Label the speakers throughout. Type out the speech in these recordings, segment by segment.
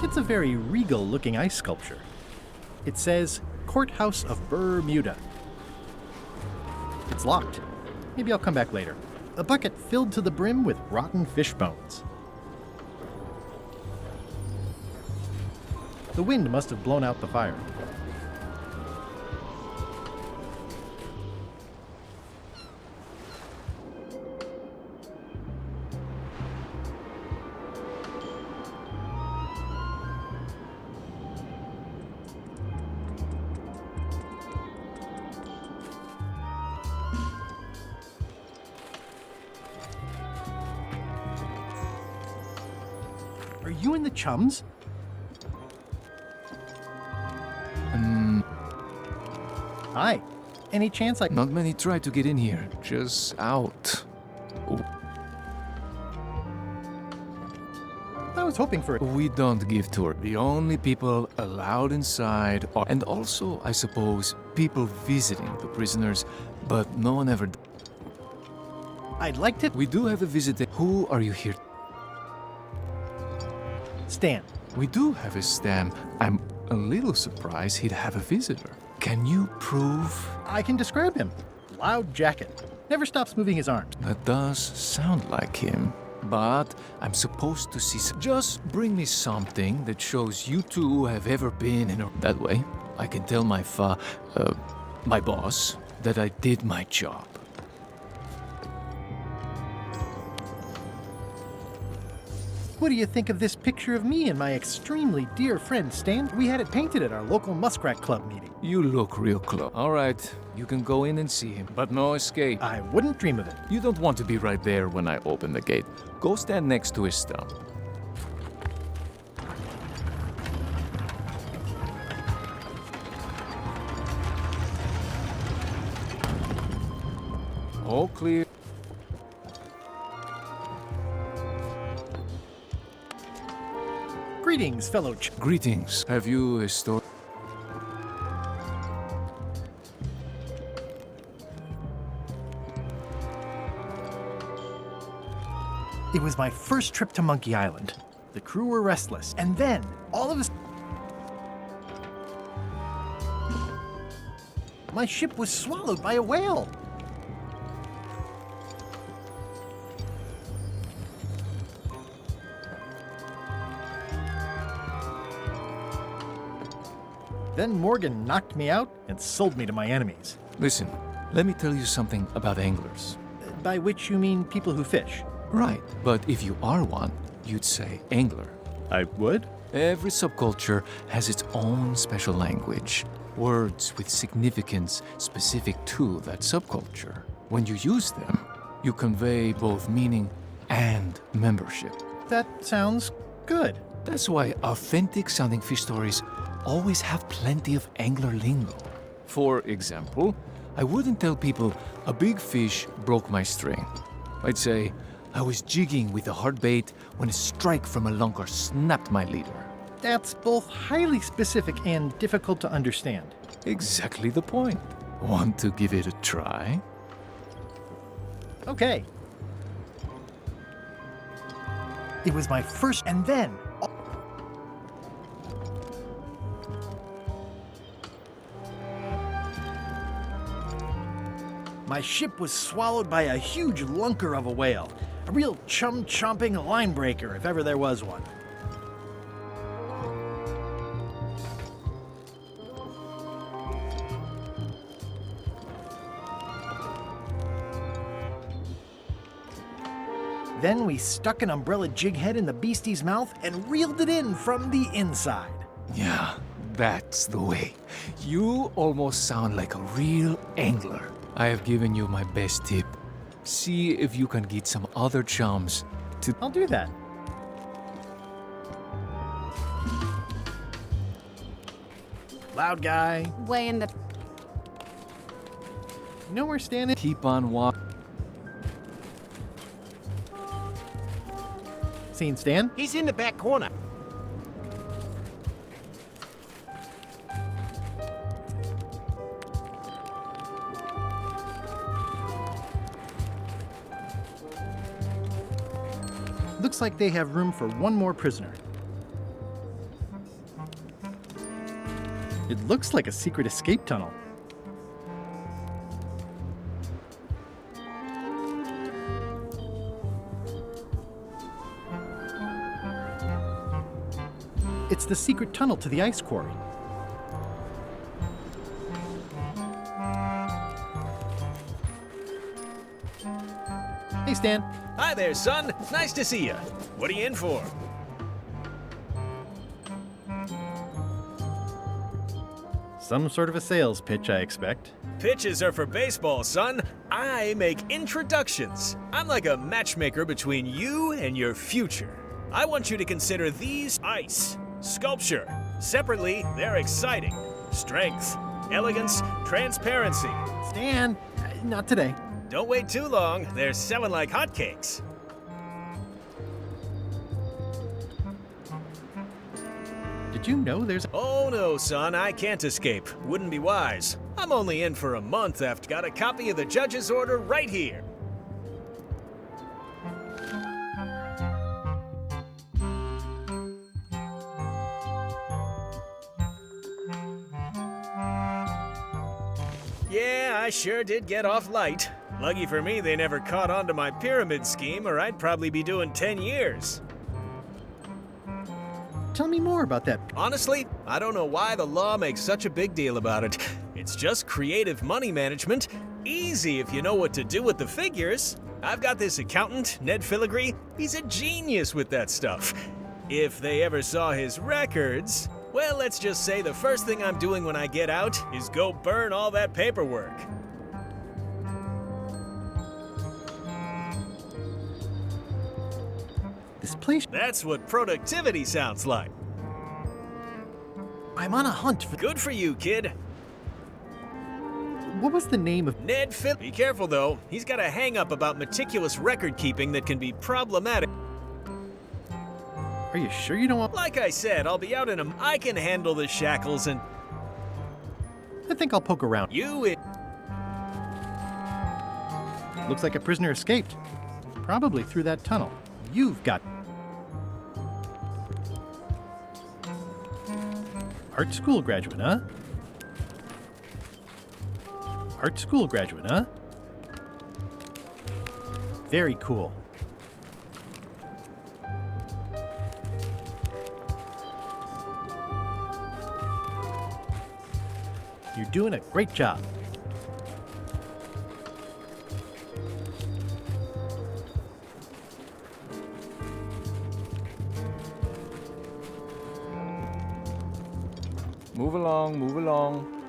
Speaker 1: It's a very regal-looking ice sculpture. It says, Courthouse of Bermuda. It's locked. Maybe I'll come back later. A bucket filled to the brim with rotten fish bones. The wind must have blown out the fire. Are you in the chums? Hi. Any chance I...
Speaker 2: Not many try to get in here, just out. Oh,
Speaker 1: I was hoping for it.
Speaker 2: we don't give tour. The only people allowed inside are... And also, I suppose, people visiting the prisoners, but no one ever...
Speaker 1: I'd like to...
Speaker 2: We do have a visitor. Who are you here?
Speaker 1: Stan.
Speaker 2: We do have a Stan. I'm a little surprised he'd have a visitor. Can you prove?
Speaker 1: I can describe him. Loud jacket. Never stops moving his arms.
Speaker 2: That does sound like him. But I'm supposed to see Just bring me something that shows you two have ever been in a... That way, I can tell my my boss that I did my job.
Speaker 1: What do you think of this picture of me and my extremely dear friend Stan? We had it painted at our local Muskrat Club meeting.
Speaker 2: You look real close. All right, you can go in and see him, but no escape.
Speaker 1: I wouldn't dream of it.
Speaker 2: You don't want to be right there when I open the gate. Go stand next to his stump. All clear.
Speaker 1: Greetings, fellow
Speaker 2: Greetings. Have you a story?
Speaker 1: It was my first trip to Monkey Island. The crew were restless, and then, all of a sudden, my ship was swallowed by a whale. Then Morgan knocked me out and sold me to my enemies.
Speaker 2: Listen, let me tell you something about anglers.
Speaker 1: By which you mean people who fish.
Speaker 2: Right, but if you are one, you'd say angler.
Speaker 1: I would?
Speaker 2: Every subculture has its own special language, words with significance specific to that subculture. When you use them, you convey both meaning and membership.
Speaker 1: That sounds good.
Speaker 2: That's why authentic-sounding fish stories always have plenty of angler lingo. For example, I wouldn't tell people, a big fish broke my string. I'd say, I was jigging with a hard bait when a strike from a lunker snapped my leader.
Speaker 1: That's both highly specific and difficult to understand.
Speaker 2: Exactly the point. Want to give it a try?
Speaker 1: Okay. It was my first, and then... My ship was swallowed by a huge lunker of a whale. A real chum-chomping line breaker, if ever there was one. Then we stuck an umbrella jig head in the beastie's mouth and reeled it in from the inside.
Speaker 2: Yeah, that's the way. You almost sound like a real angler. I have given you my best tip. See if you can get some other chums to...
Speaker 1: I'll do that. Loud guy.
Speaker 3: Way in the...
Speaker 1: You know where Stan is?
Speaker 2: Keep on walking.
Speaker 1: Seen Stan?
Speaker 4: He's in the back corner.
Speaker 1: Looks like they have room for one more prisoner. It looks like a secret escape tunnel. It's the secret tunnel to the ice quarry. Hey, Stan.
Speaker 3: Hi there, son. Nice to see you. What are you in for?
Speaker 1: Some sort of a sales pitch, I expect.
Speaker 3: Pitches are for baseball, son. I make introductions. I'm like a matchmaker between you and your future. I want you to consider these ice, sculpture. Separately, they're exciting. Strength, elegance, transparency.
Speaker 1: Stan, not today.
Speaker 3: Don't wait too long. They're selling like hotcakes.
Speaker 1: Did you know there's...
Speaker 3: Oh no, son, I can't escape. Wouldn't be wise. I'm only in for a month after got a copy of the judge's order right here. Yeah, I sure did get off light. Lucky for me, they never caught on to my pyramid scheme, or I'd probably be doing 10 years.
Speaker 1: Tell me more about that.
Speaker 3: Honestly, I don't know why the law makes such a big deal about it. It's just creative money management. Easy if you know what to do with the figures. I've got this accountant, Ned Filigree. He's a genius with that stuff. If they ever saw his records, well, let's just say the first thing I'm doing when I get out is go burn all that paperwork.
Speaker 1: This place...
Speaker 3: That's what productivity sounds like.
Speaker 1: I'm on a hunt for...
Speaker 3: Good for you, kid.
Speaker 1: What was the name of...
Speaker 3: Ned Phil. Be careful, though. He's got a hang-up about meticulous record-keeping that can be problematic.
Speaker 1: Are you sure you don't want...
Speaker 3: Like I said, I'll be out in a... I can handle the shackles and...
Speaker 1: I think I'll poke around. Looks like a prisoner escaped. Probably through that tunnel. You've got... Art school graduate, huh? Art school graduate, huh? Very cool. You're doing a great job.
Speaker 2: Move along, move along.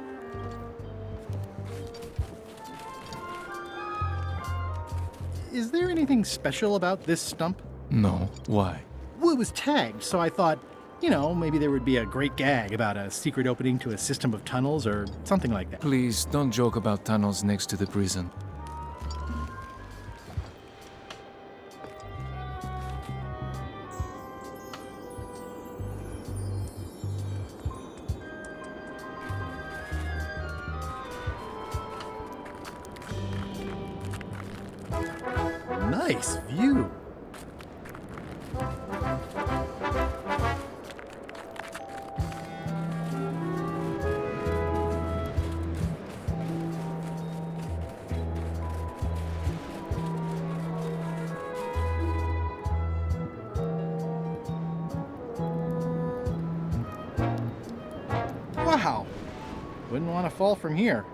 Speaker 1: Is there anything special about this stump?
Speaker 2: No, why?
Speaker 1: Well, it was tagged, so I thought, you know, maybe there would be a great gag about a secret opening to a system of tunnels or something like that.
Speaker 2: Please, don't joke about tunnels next to the prison.
Speaker 1: Nice view. Wow. Wouldn't want to fall from here.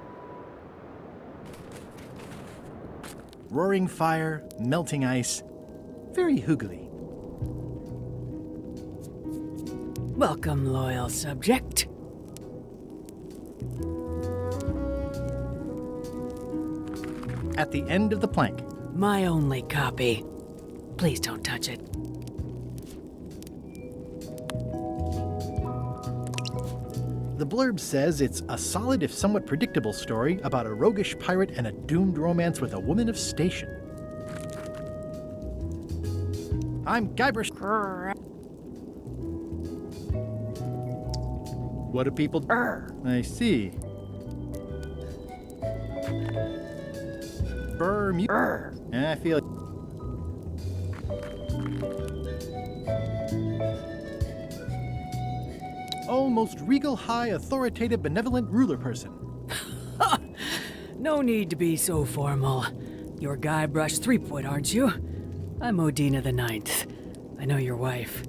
Speaker 1: Roaring fire, melting ice. Very hoogly.
Speaker 4: Welcome, loyal subject.
Speaker 1: At the end of the plank.
Speaker 4: My only copy. Please don't touch it.
Speaker 1: The blurb says it's a solid if somewhat predictable story about a roguish pirate and a doomed romance with a woman of station. I'm Guybrush. What do people do? I see. I feel... Oh, most regal, high, authoritative, benevolent ruler person.
Speaker 4: No need to be so formal. You're Guybrush Threepwood, aren't you? I'm Odina the Ninth. I know your wife.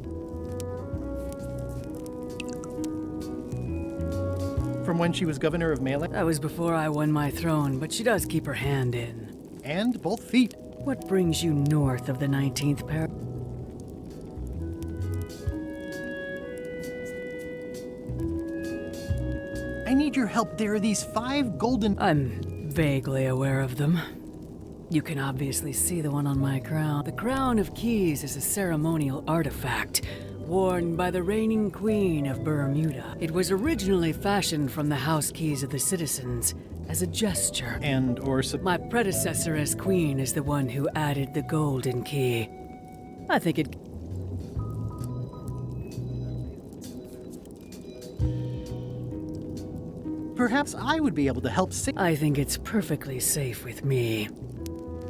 Speaker 1: From when she was governor of Melee.
Speaker 4: That was before I won my throne, but she does keep her hand in.
Speaker 1: And both feet.
Speaker 4: What brings you north of the 19th par-
Speaker 1: I need your help. There are these 5 golden...
Speaker 4: I'm vaguely aware of them. You can obviously see the one on my crown. The Crown of Keys is a ceremonial artifact worn by the reigning queen of Bermuda. It was originally fashioned from the house keys of the citizens as a gesture. My predecessor as queen is the one who added the golden key. I think it...
Speaker 1: Perhaps I would be able to help
Speaker 4: I think it's perfectly safe with me.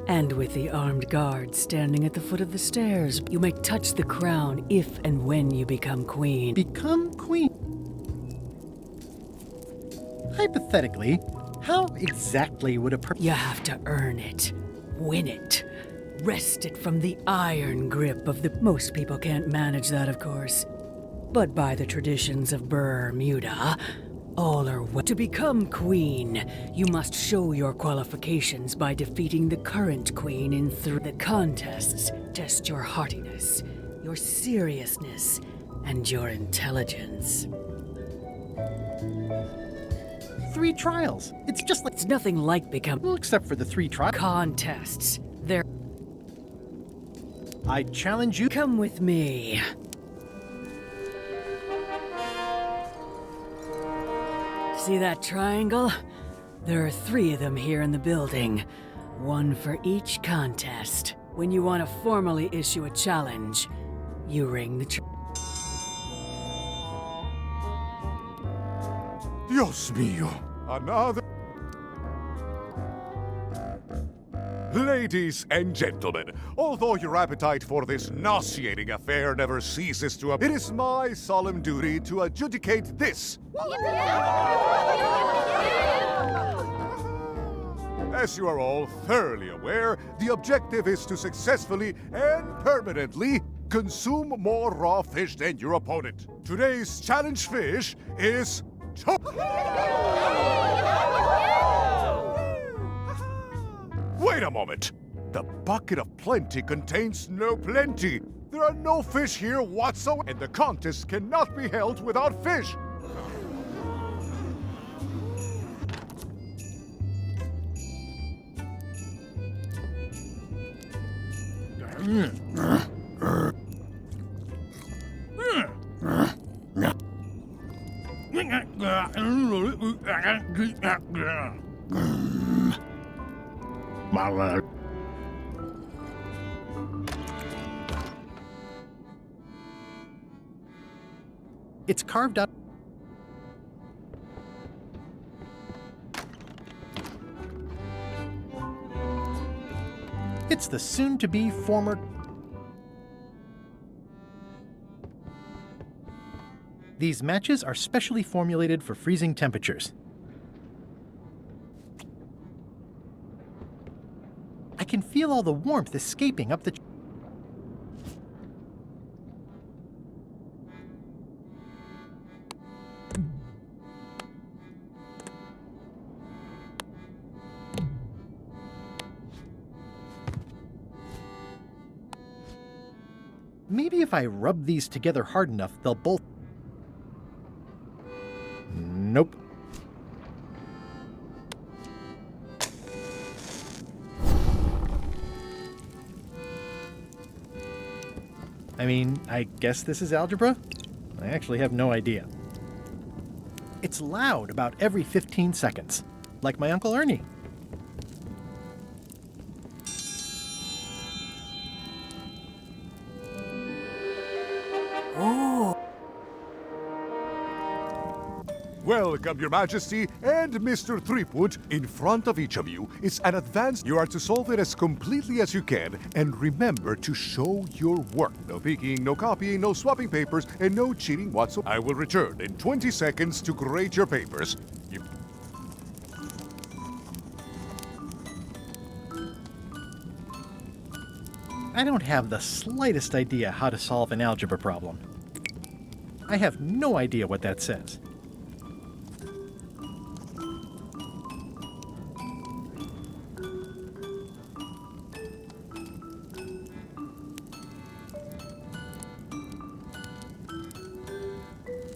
Speaker 4: And with the armed guards standing at the foot of the stairs, you may touch the crown if and when you become queen.
Speaker 1: Become queen? Hypothetically, how exactly would a
Speaker 4: You have to earn it, win it, wrest it from the iron grip of the... Most people can't manage that, of course. But by the traditions of Bermuda, all are well. To become queen, you must show your qualifications by defeating the current queen in the contests. Test your heartiness, your seriousness, and your intelligence.
Speaker 1: 3 trials. It's just like...
Speaker 4: It's nothing like become...
Speaker 1: Well, except for the 3 trials.
Speaker 4: Contests. They're...
Speaker 1: I challenge you...
Speaker 4: Come with me. See that triangle? There are 3 of them here in the building. 1 for each contest. When you want to formally issue a challenge, you ring the
Speaker 5: Dios mío, another... Ladies and gentlemen, although your appetite for this nauseating affair never ceases to... It is my solemn duty to adjudicate this. As you are all thoroughly aware, the objective is to successfully and permanently consume more raw fish than your opponent. Today's challenge fish is... Wait a moment! The bucket of plenty contains no plenty! There are no fish here whatsoever, and the contest cannot be held without fish!
Speaker 1: It's carved out. It's the soon-to-be former... These matches are specially formulated for freezing temperatures. I can feel all the warmth escaping up the... Maybe if I rub these together hard enough, they'll both... Nope. I mean, I guess this is algebra? I actually have no idea. It's loud about every 15 seconds, like my Uncle Ernie.
Speaker 5: Welcome, Your Majesty and Mr. Threepwood. In front of each of you is an advance. You are to solve it as completely as you can, and remember to show your work. No peeking, no copying, no swapping papers, and no cheating whatsoever. I will return in 20 seconds to grade your papers.
Speaker 1: I don't have the slightest idea how to solve an algebra problem. I have no idea what that says.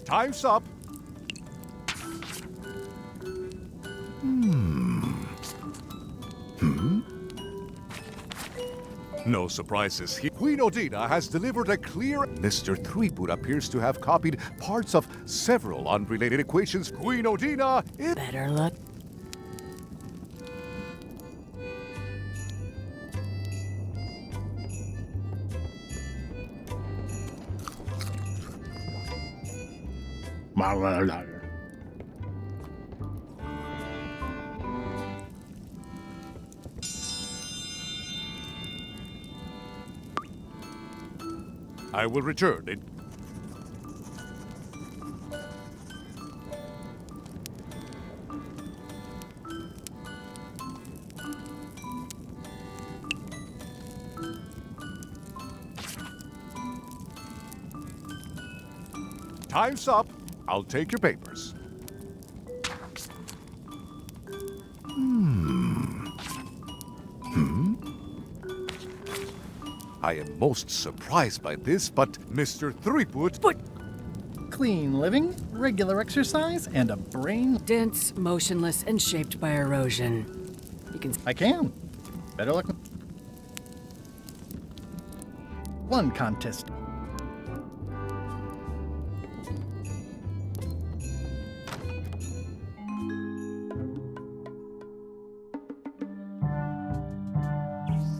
Speaker 5: Time's up. No surprises here. Queen Odina has delivered a clear... Mr. Threepwood appears to have copied parts of several unrelated equations. Queen Odina is...
Speaker 4: Better luck.
Speaker 5: I will return in... Time's up. I'll take your papers. I am most surprised by this, but Mr. Threepwood...
Speaker 1: But clean living, regular exercise, and a brain...
Speaker 4: Dense, motionless, and shaped by erosion. You can...
Speaker 1: I can. Better luck. One contest.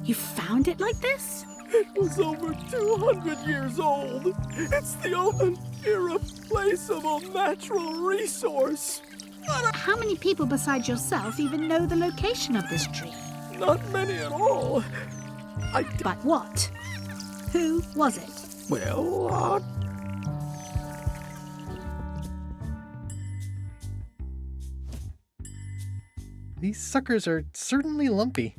Speaker 6: You found it like this?
Speaker 7: It was over 200 years old. It's the open, irreplaceable natural resource.
Speaker 6: How many people besides yourself even know the location of this tree?
Speaker 7: Not many at all.
Speaker 6: But what? Who was it?
Speaker 7: Well,
Speaker 1: These suckers are certainly lumpy.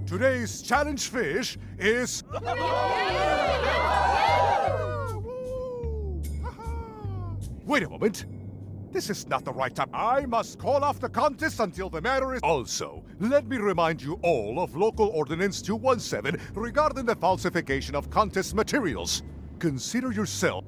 Speaker 5: Today's challenge fish is... Wait a moment. This is not the right time. I must call off the contest until the matter is... Also, let me remind you all of Local Ordinance 217 regarding the falsification of contest materials. Consider yourself...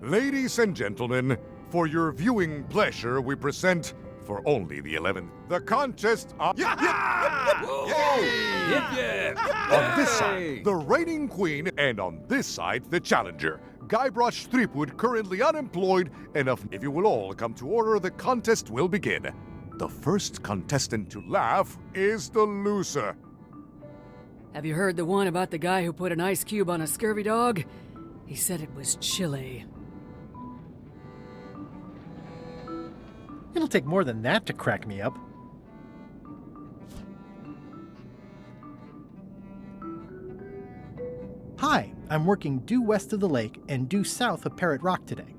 Speaker 5: Ladies and gentlemen, for your viewing pleasure, we present, for only the 11th, the contest of... On this side, the reigning queen, and on this side, the challenger, Guybrush Threepwood, currently unemployed, and if you will all come to order, the contest will begin. The first contestant to laugh is the loser.
Speaker 4: Have you heard the one about the guy who put an ice cube on a scurvy dog? He said it was chilly.
Speaker 1: It'll take more than that to crack me up. Hi, I'm working due west of the lake and due south of Parrot Rock today.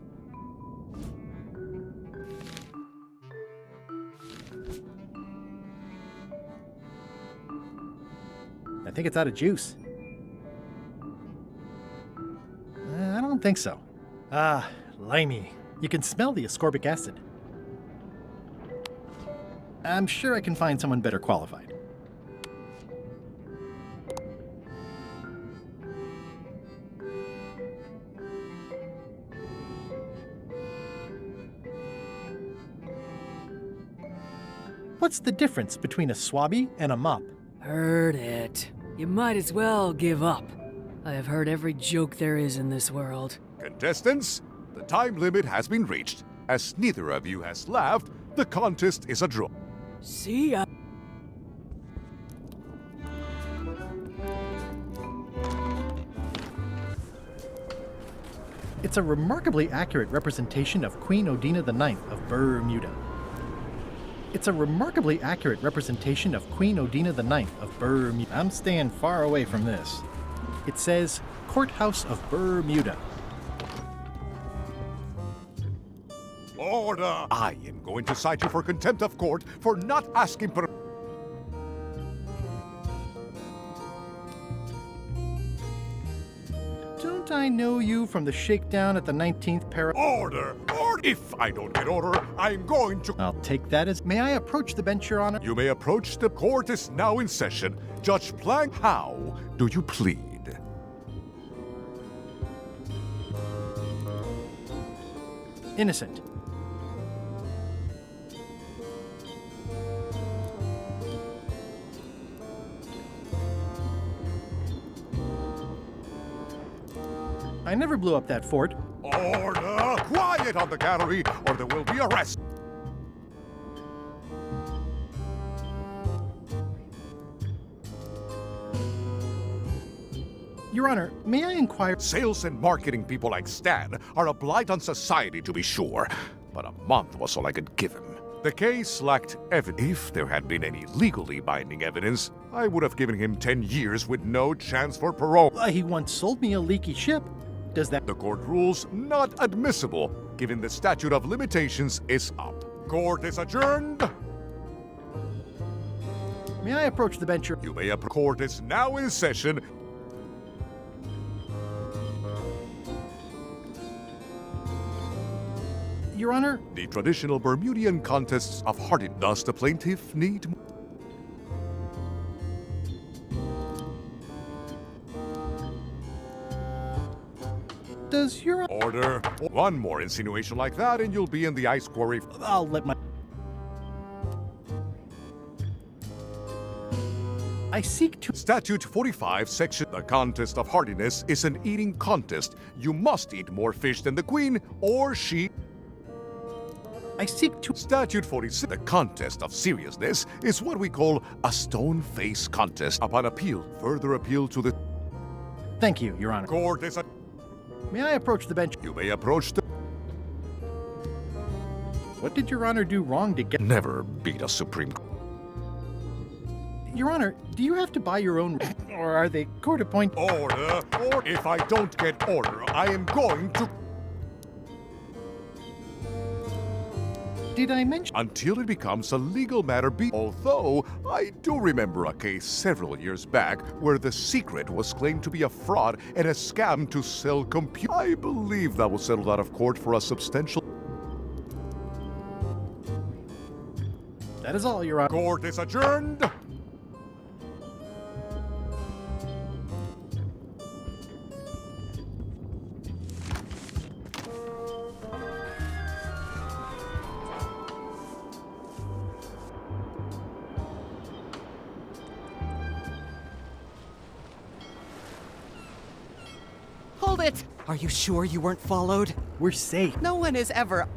Speaker 1: I think it's out of juice. I don't think so. Ah, limey. You can smell the ascorbic acid. I'm sure I can find someone better qualified. What's the difference between a swabby and a mop?
Speaker 4: Heard it. You might as well give up. I have heard every joke there is in this world.
Speaker 5: Contestants, the time limit has been reached. As neither of you has laughed, the contest is a draw.
Speaker 4: See ya.
Speaker 1: It's a remarkably accurate representation of Queen Odina IX of Bermuda. It's a remarkably accurate representation of Queen Odina IX of Bermuda. I'm staying far away from this. It says Courthouse of Bermuda.
Speaker 5: Order! I am going to cite you for contempt of court for not asking for...
Speaker 1: Don't I know you from the shakedown at the 19th
Speaker 5: Order! Order! If I don't get order, I'm going to...
Speaker 1: I'll take that as... May I approach the bench, Your Honor?
Speaker 5: You may approach. The court is now in session. Judge Plank, how do you plead?
Speaker 1: Innocent. I never blew up that fort.
Speaker 5: Order! Quiet on the gallery, or there will be arrest.
Speaker 1: Your Honor, may I inquire...
Speaker 5: Sales and marketing people like Stan are a blight on society, to be sure. But a month was all I could give him. The case lacked evidence. If there had been any legally binding evidence, I would have given him 10 years with no chance for parole.
Speaker 1: He once sold me a leaky ship. Does that...
Speaker 5: The court rules not admissible, given the statute of limitations is up. Court is adjourned.
Speaker 1: May I approach the bench, Your...
Speaker 5: You may approach. Court is now in session.
Speaker 1: Your Honor...
Speaker 5: The traditional Bermudian contests of hardy. Does the plaintiff need...
Speaker 1: Does Your...
Speaker 5: Order. One more insinuation like that and you'll be in the ice quarry.
Speaker 1: I'll let my... I seek to...
Speaker 5: Statute 45, section... The contest of hardiness is an eating contest. You must eat more fish than the queen, or she...
Speaker 1: I seek to...
Speaker 5: Statute 46. The contest of seriousness is what we call a stone face contest. Upon appeal, further appeal to the...
Speaker 1: Thank you, Your Honor.
Speaker 5: Court is a...
Speaker 1: May I approach the bench?
Speaker 5: You may approach the...
Speaker 1: What did Your Honor do wrong to get...
Speaker 5: Never beat a Supreme Court.
Speaker 1: Your Honor, do you have to buy your own... Or are they court-appointed...
Speaker 5: Order. Or if I don't get order, I am going to...
Speaker 1: Did I mention...
Speaker 5: Until it becomes a legal matter. Although, I do remember a case several years back where the secret was claimed to be a fraud and a scam to sell computers. I believe that was settled out of court for a substantial...
Speaker 1: That is all, Your Honor.
Speaker 5: Court is adjourned.
Speaker 8: Hold it! Are you sure you weren't followed?
Speaker 1: We're safe.
Speaker 8: No one is ever...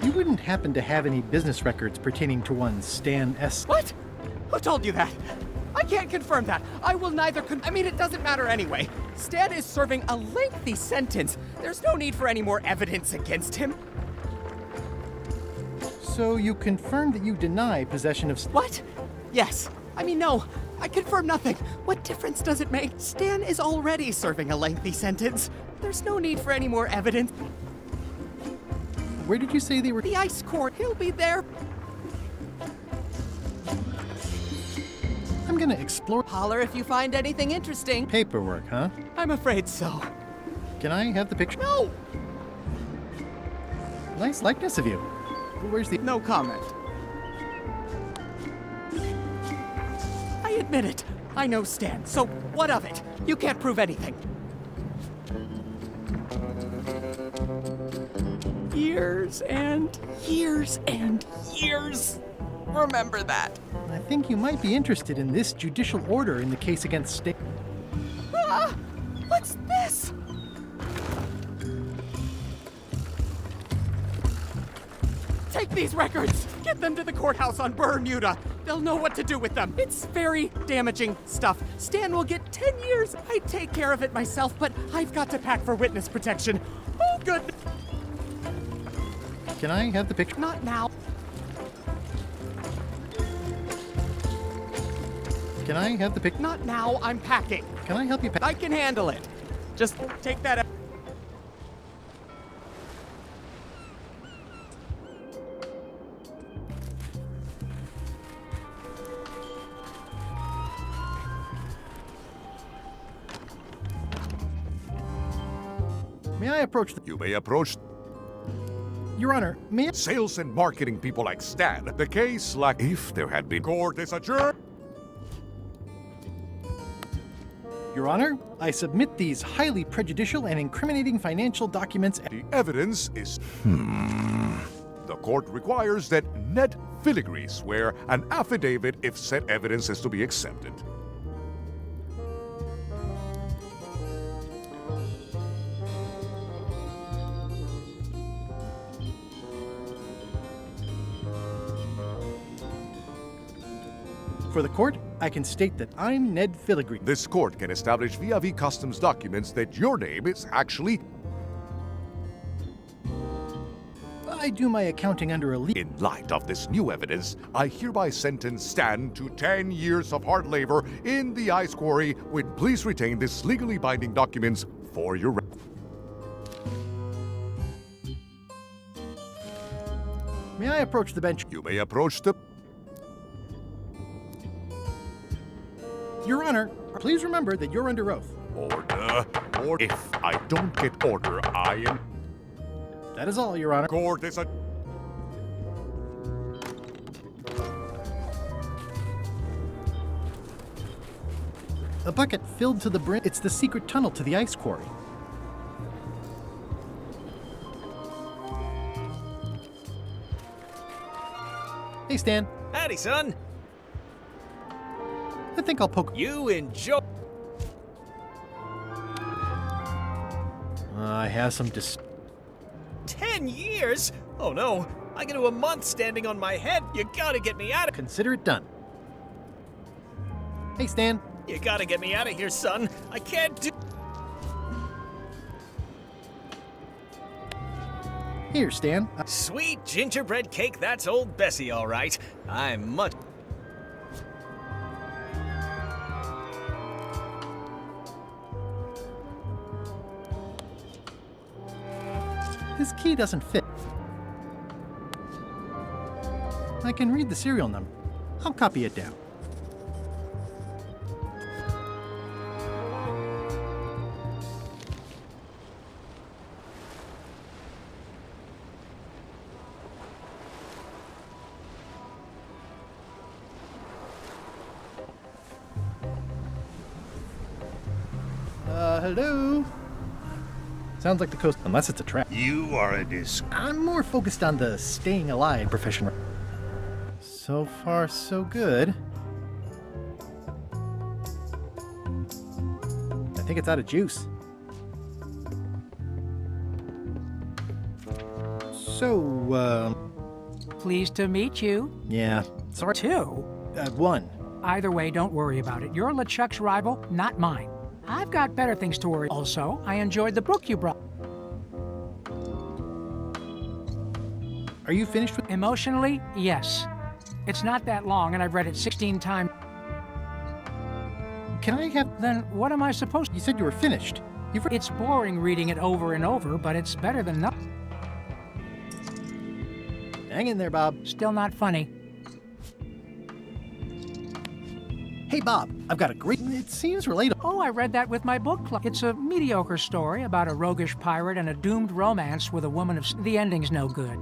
Speaker 1: You wouldn't happen to have any business records pertaining to one Stan S.
Speaker 8: What? Who told you that? I can't confirm that. I will neither I mean, it doesn't matter anyway. Stan is serving a lengthy sentence. There's no need for any more evidence against him.
Speaker 1: So you confirm that you deny possession of...
Speaker 8: What? Yes. I mean, no. I confirm nothing. What difference does it make? Stan is already serving a lengthy sentence. There's no need for any more evidence.
Speaker 1: Where did you say they were...
Speaker 8: The ice court. He'll be there.
Speaker 1: I'm gonna explore...
Speaker 8: Holler if you find anything interesting.
Speaker 1: Paperwork, huh?
Speaker 8: I'm afraid so.
Speaker 1: Can I have the picture?
Speaker 8: No!
Speaker 1: Nice likeness of you. Where's the...
Speaker 8: No comment. I admit it. I know Stan, so what of it? You can't prove anything. years and years and years. Remember that.
Speaker 1: I think you might be interested in this judicial order in the case against Stan.
Speaker 8: Ah! What's this? Take these records! Get them to the courthouse on Bermuda. They'll know what to do with them. It's very damaging stuff. Stan will get 10 years. I'd take care of it myself, but I've got to pack for witness protection. Oh, good.
Speaker 1: Can I have the picture?
Speaker 8: Not now.
Speaker 1: Can I have the picture?
Speaker 8: Not now. I'm packing.
Speaker 1: Can I help you pack?
Speaker 8: I can handle it. Just take that out.
Speaker 1: May I approach the...
Speaker 5: You may approach
Speaker 1: Your Honor, may I...
Speaker 5: sales and marketing people like Stan. The case, like if there had been court is adjourned.
Speaker 1: Your Honor, I submit these highly prejudicial and incriminating financial documents...
Speaker 5: The evidence is... The court requires that Ned Filigree swear an affidavit if said evidence is to be accepted.
Speaker 1: For the court, I can state that I'm Ned Filigree.
Speaker 5: This court can establish via customs documents that your name is actually...
Speaker 1: I do my accounting under a
Speaker 5: In light of this new evidence, I hereby sentence Stan to 10 years of hard labor in the ice quarry. Please retain this legally binding documents for your...
Speaker 1: May I approach the bench?
Speaker 5: You may approach the...
Speaker 1: Your Honor, please remember that you're under oath.
Speaker 5: Order. Or if I don't get order, I am...
Speaker 1: That is all, Your Honor.
Speaker 5: Court is a...
Speaker 1: A bucket filled to the brim. It's the secret tunnel to the ice quarry. Hey, Stan.
Speaker 3: Howdy, son.
Speaker 1: I think I'll poke...
Speaker 3: You enjoy.
Speaker 1: I have some
Speaker 3: 10 years? Oh no, I get to a month standing on my head. You gotta get me out of.
Speaker 1: Consider it done. Hey, Stan.
Speaker 3: You gotta get me out of here, son. I can't do.
Speaker 1: Here, Stan.
Speaker 3: Sweet gingerbread cake, that's old Bessie, all right. I'm much.
Speaker 1: This key doesn't fit. I can read the serial number. I'll copy it down. Hello? Sounds like the coast, unless it's a trap.
Speaker 5: You are a disc.
Speaker 1: I'm more focused on the staying alive profession. So far, so good. I think it's out of juice. So,
Speaker 9: Pleased to meet you.
Speaker 1: yeah, sorry.
Speaker 9: Two.
Speaker 1: One.
Speaker 9: Either way, don't worry about it. You're LeChuck's rival, not mine. I've got better things to worry. Also, I enjoyed the book you brought.
Speaker 1: Are you finished with...
Speaker 9: Emotionally, yes. It's not that long, and I've read it 16 times.
Speaker 1: Can I have...
Speaker 9: Then what am I supposed to...
Speaker 1: You said you were finished. You've...
Speaker 9: It's boring reading it over and over, but it's better than nothing.
Speaker 1: Hang in there, Bob.
Speaker 9: Still not funny.
Speaker 1: Hey, Bob, I've got a great... It seems relatable.
Speaker 9: Oh, I read that with my book club. It's a mediocre story about a roguish pirate and a doomed romance with a woman of... The ending's no good.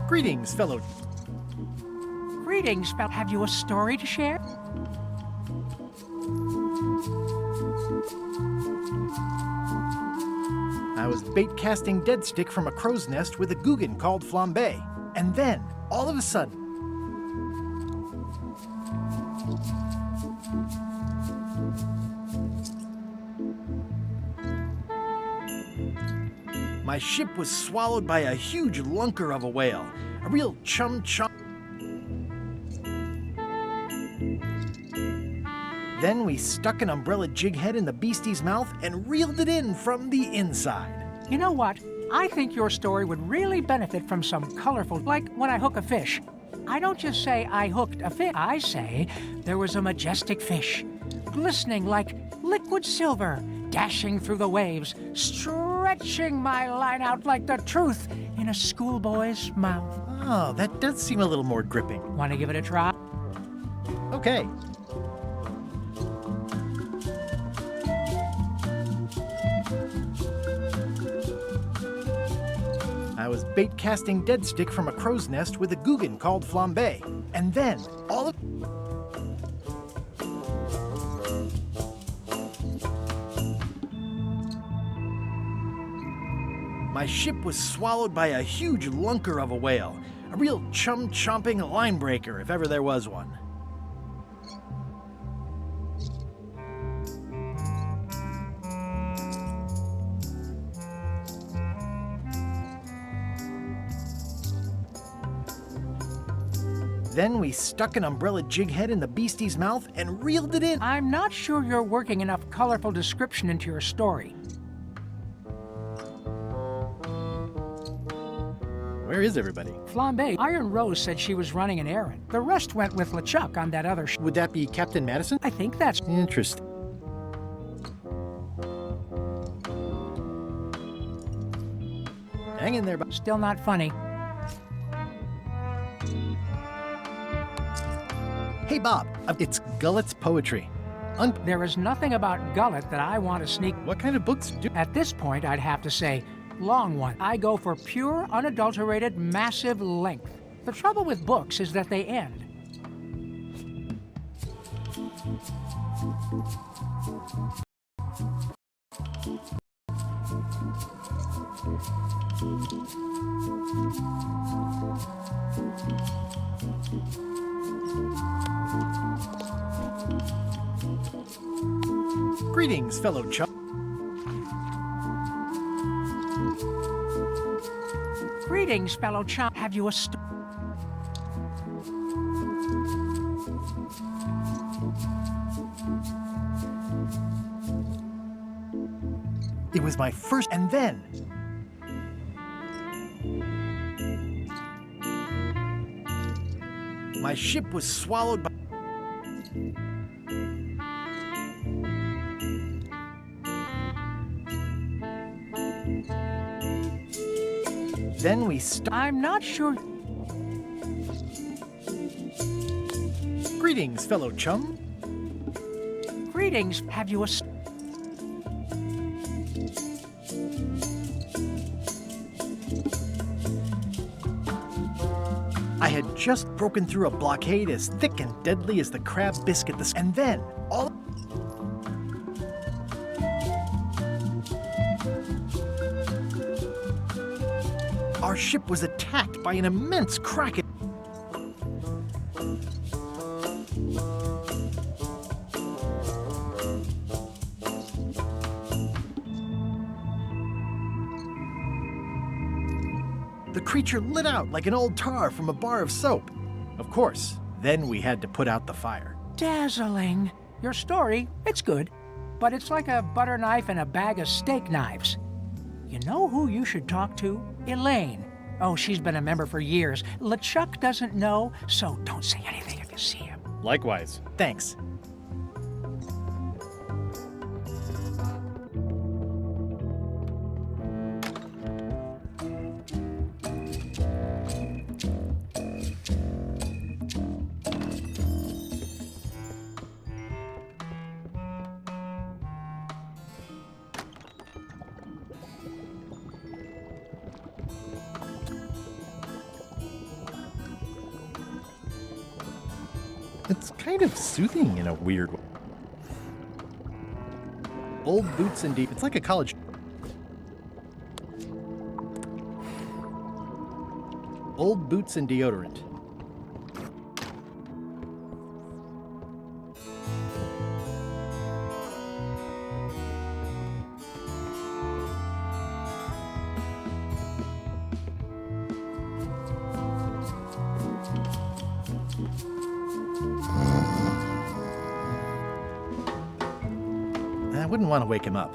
Speaker 1: Greetings, fellow...
Speaker 9: Greetings, fel... Have you a story to share?
Speaker 1: I was bait casting dead stick from a crow's nest with a Guggen called Flambe. And then, all of a sudden, my ship was swallowed by a huge lunker of a whale. A real chum-chum. Then we stuck an umbrella jig head in the beastie's mouth and reeled it in from the inside.
Speaker 9: You know what? I think your story would really benefit from some colorful, like when I hook a fish. I don't just say I hooked a fish. I say there was a majestic fish, glistening like liquid silver, dashing through the waves, stretching my line out like the truth in a schoolboy's mouth.
Speaker 1: Oh, that does seem a little more gripping.
Speaker 9: Want to give it a try?
Speaker 1: Okay. I was bait casting dead stick from a crow's nest with a Guggen called Flambe. And then, all of... my ship was swallowed by a huge lunker of a whale. A real chum-chomping line breaker, if ever there was one. Then we stuck an umbrella jig head in the beastie's mouth and reeled it in.
Speaker 9: I'm not sure you're working enough colorful description into your story.
Speaker 1: Where is everybody?
Speaker 9: Flambe, Iron Rose said she was running an errand. The rest went with LeChuck on that other
Speaker 1: Would that be Captain Madison?
Speaker 9: I think that's...
Speaker 1: Interesting. Hang in there, but
Speaker 9: Still not funny.
Speaker 1: hey, Bob, it's Gullet's poetry.
Speaker 9: There is nothing about Gullet that I want to sneak.
Speaker 1: What kind of books do...
Speaker 9: At this point, I'd have to say, long one. I go for pure, unadulterated, massive length. The trouble with books is that they end.
Speaker 1: Greetings, fellow chum.
Speaker 9: Greetings, fellow chum. Have you a
Speaker 1: It was my first, and then... my ship was swallowed by... Then we
Speaker 9: I'm not sure.
Speaker 1: Greetings, fellow chum.
Speaker 9: Greetings. Have you a
Speaker 1: I had just broken through a blockade as thick and deadly as the crab biscuit, and then all... our ship was attacked by an immense kraken. The creature lit out like an old tar from a bar of soap. Of course, then we had to put out the fire.
Speaker 9: Dazzling. Your story, it's good, but it's like a butter knife and a bag of steak knives. You know who you should talk to? Elaine. Oh, she's been a member for years. LeChuck doesn't know, so don't say anything if you see him.
Speaker 1: Likewise. Thanks. It's kind of soothing in a weird way. Old boots and deep. It's like a college. Old boots and deodorant. I wouldn't want to wake him up.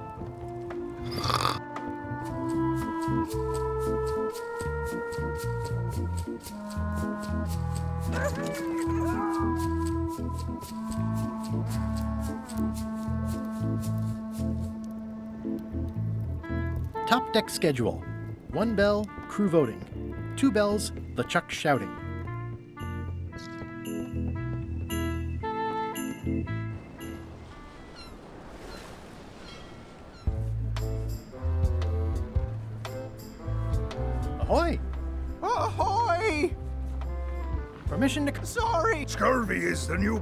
Speaker 1: Top deck schedule. 1 bell, crew voting. 2 bells, LeChuck shouting. Ahoy!
Speaker 5: Ahoy!
Speaker 1: Permission to...
Speaker 5: Sorry! Scurvy is the new...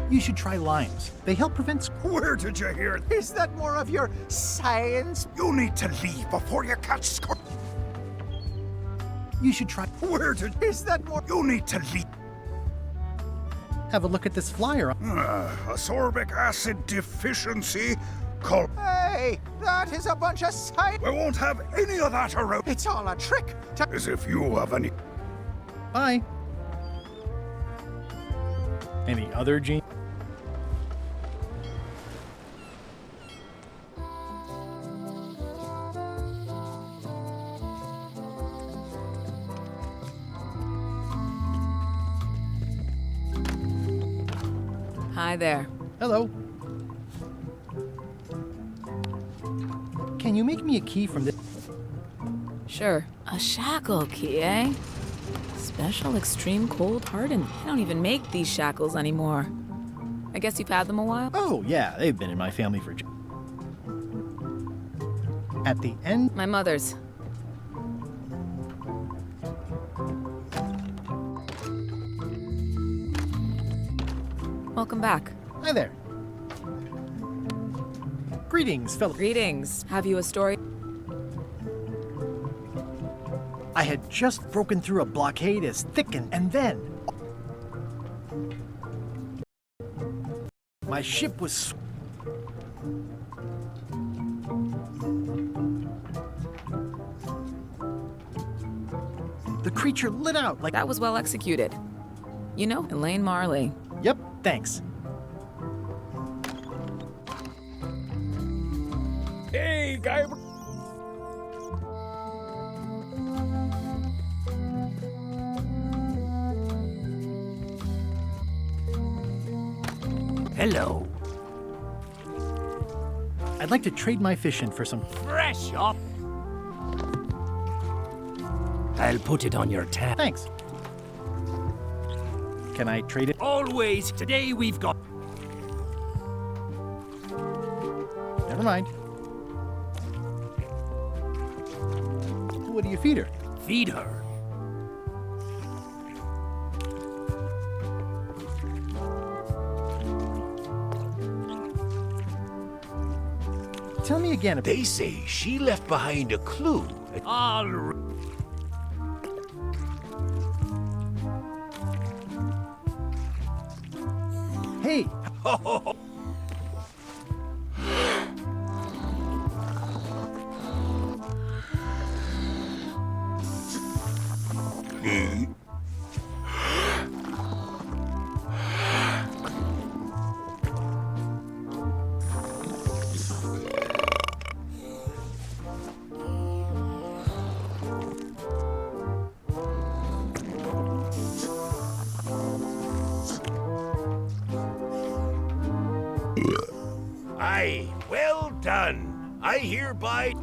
Speaker 1: You should try limes. They help prevent...
Speaker 5: Where did you hear?
Speaker 8: Is that more of your science?
Speaker 5: You need to leave before you catch scurvy.
Speaker 1: You should try...
Speaker 5: Where did...
Speaker 8: Is that more...
Speaker 5: You need to leave.
Speaker 1: Have a look at this flyer.
Speaker 5: Ascorbic acid deficiency. Call.
Speaker 8: Hey, that is a bunch of science.
Speaker 5: We won't have any of that around.
Speaker 8: It's all a trick to...
Speaker 5: As if you have any...
Speaker 1: Bye. Any other gene?
Speaker 10: Hi there.
Speaker 1: Hello. Can you make me a key from this?
Speaker 10: Sure. A shackle key, eh? Special extreme cold hardened. They don't even make these shackles anymore. I guess you've had them a while?
Speaker 1: Oh, yeah, they've been in my family for... At the end...
Speaker 10: My mother's. Welcome back.
Speaker 1: Hi there. Greetings, fellow...
Speaker 10: Greetings. Have you a story?
Speaker 1: I had just broken through a blockade as thick and then... My ship was... The creature lit out like...
Speaker 10: That was well executed. You know, Elaine Marley.
Speaker 1: Yep, thanks.
Speaker 7: Hey, guy.
Speaker 11: Hello.
Speaker 1: I'd like to trade my fish in for some...
Speaker 11: Fresh up. I'll put it on your tab.
Speaker 1: Thanks. Can I trade it?
Speaker 11: Always. Today we've got...
Speaker 1: Never mind. What do you feed her?
Speaker 11: Feed her.
Speaker 1: Tell me again.
Speaker 11: They say she left behind a clue.
Speaker 1: Hey!
Speaker 11: Aye, well done. I hereby...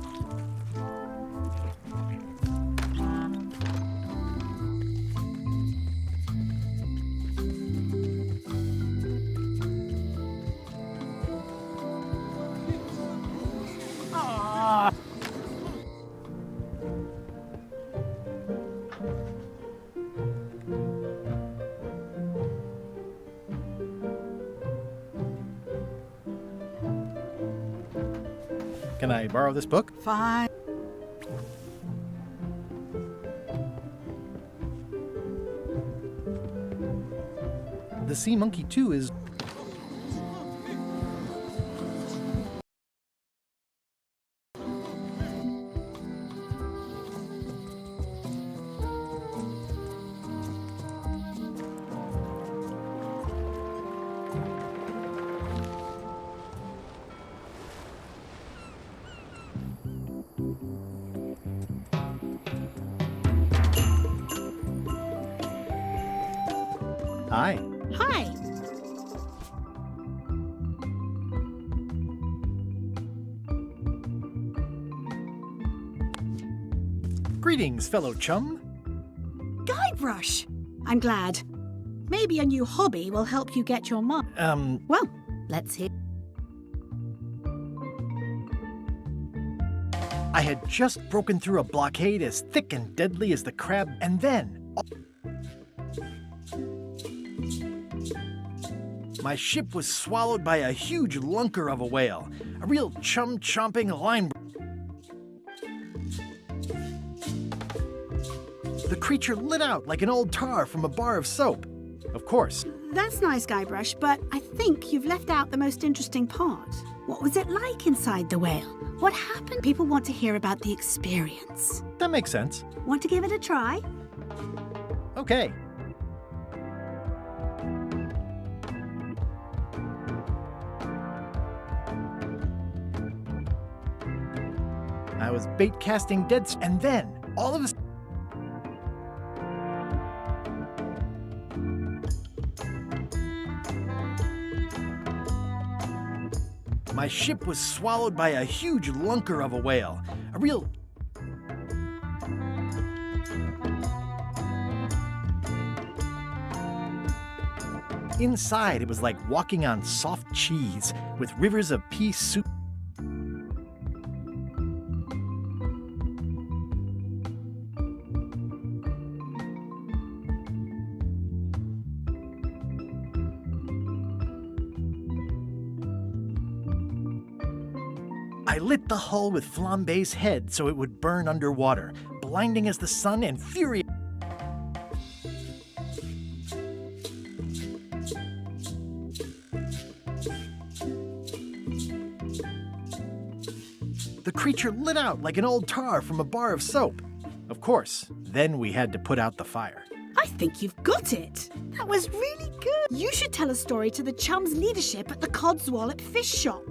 Speaker 1: Can I borrow this book?
Speaker 6: Fine.
Speaker 1: The sea monkey, too, is... Hi.
Speaker 6: Hi.
Speaker 1: Greetings, fellow chum.
Speaker 6: Guybrush. I'm glad. Maybe a new hobby will help you get your mark. Well, let's hear.
Speaker 1: I had just broken through a blockade as thick and deadly as the crab, and then... my ship was swallowed by a huge lunker of a whale, a real chum-chomping line... The creature lit out like an old tar from a bar of soap. Of course.
Speaker 6: That's nice, Guybrush, but I think you've left out the most interesting part. What was it like inside the whale? What happened? People want to hear about the experience.
Speaker 1: That makes sense.
Speaker 6: Want to give it a try?
Speaker 1: Okay. I was bait casting and then, all of a sudden... my ship was swallowed by a huge lunker of a whale, a real... Inside, it was like walking on soft cheese with rivers of pea soup. I lit the hull with Flambe's head so it would burn underwater, blinding as the sun and furious. The creature lit out like an old tar from a bar of soap. Of course, then we had to put out the fire.
Speaker 6: I think you've got it. That was really good. You should tell a story to the chum's leadership at the Codswallop Fish Shop.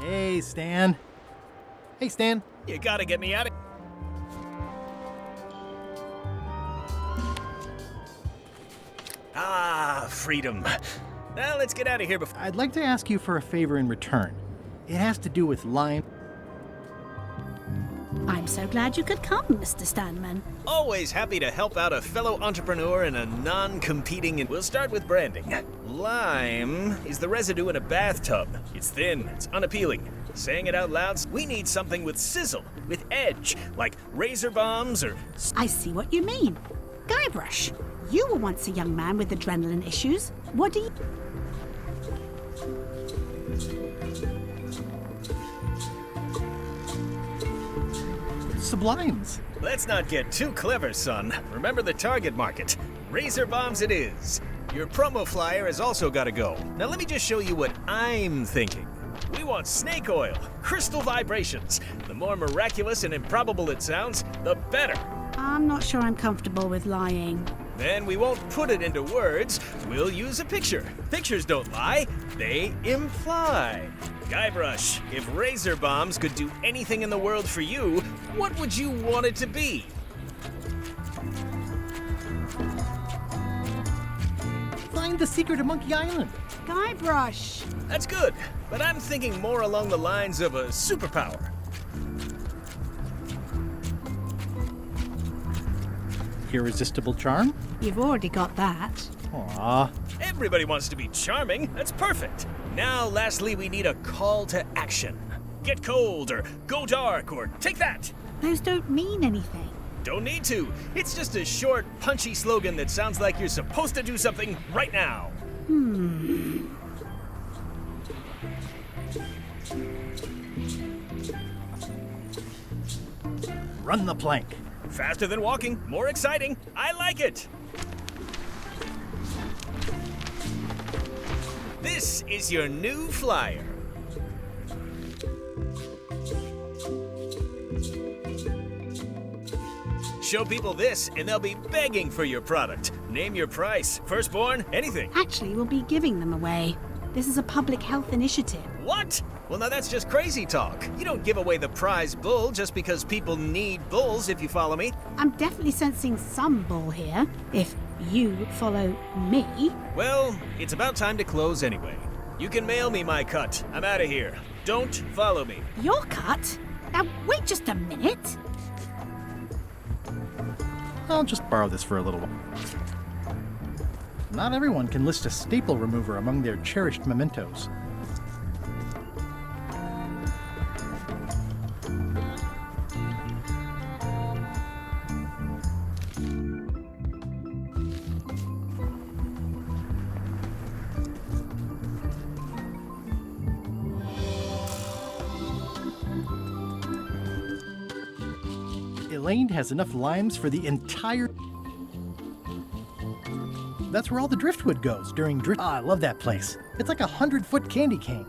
Speaker 1: Hey, Stan. Hey, Stan.
Speaker 3: You gotta get me out of... Ah, freedom. Now let's get out of here before...
Speaker 1: I'd like to ask you for a favor in return. It has to do with lime.
Speaker 6: I'm so glad you could come, Mr. Stanman.
Speaker 3: Always happy to help out a fellow entrepreneur in a non-competing... And we'll start with branding. Lime is the residue in a bathtub. It's thin, it's unappealing. Saying it out loud, we need something with sizzle, with edge, like razor bombs or...
Speaker 6: I see what you mean. Guybrush, you were once a young man with adrenaline issues. What do you...
Speaker 1: Sublimes.
Speaker 3: Let's not get too clever, son. Remember the target market. Razor bombs it is. Your promo flyer has also got to go. Now let me just show you what I'm thinking. We want snake oil, crystal vibrations. The more miraculous and improbable it sounds, the better.
Speaker 6: I'm not sure I'm comfortable with lying.
Speaker 3: Then we won't put it into words. We'll use a picture. Pictures don't lie, they imply. Guybrush, if razor bombs could do anything in the world for you, what would you want it to be?
Speaker 1: Find the secret of Monkey Island.
Speaker 6: Guybrush.
Speaker 3: That's good, but I'm thinking more along the lines of a superpower.
Speaker 1: Irresistible charm?
Speaker 6: You've already got that.
Speaker 1: Aw.
Speaker 3: Everybody wants to be charming. That's perfect. Now, lastly, we need a call to action. Get cold, or go dark, or take that.
Speaker 6: Those don't mean anything.
Speaker 3: Don't need to. It's just a short, punchy slogan that sounds like you're supposed to do something right now.
Speaker 1: Run the plank.
Speaker 3: Faster than walking, more exciting. I like it. This is your new flyer. Show people this, and they'll be begging for your product. Name your price, firstborn, anything.
Speaker 6: Actually, we'll be giving them away. This is a public health initiative.
Speaker 3: What? Well, now that's just crazy talk. You don't give away the prize bull just because people need bulls, if you follow me.
Speaker 6: I'm definitely sensing some bull here, if you follow me.
Speaker 3: Well, it's about time to close anyway. You can mail me my cut. I'm out of here. Don't follow me.
Speaker 6: Your cut? Now, wait just a minute.
Speaker 1: I'll just borrow this for a little while. Not everyone can list a staple remover among their cherished mementos. Elaine has enough limes for the entire... That's where all the driftwood goes during drift... Ah, I love that place. It's like a 100-foot candy cane.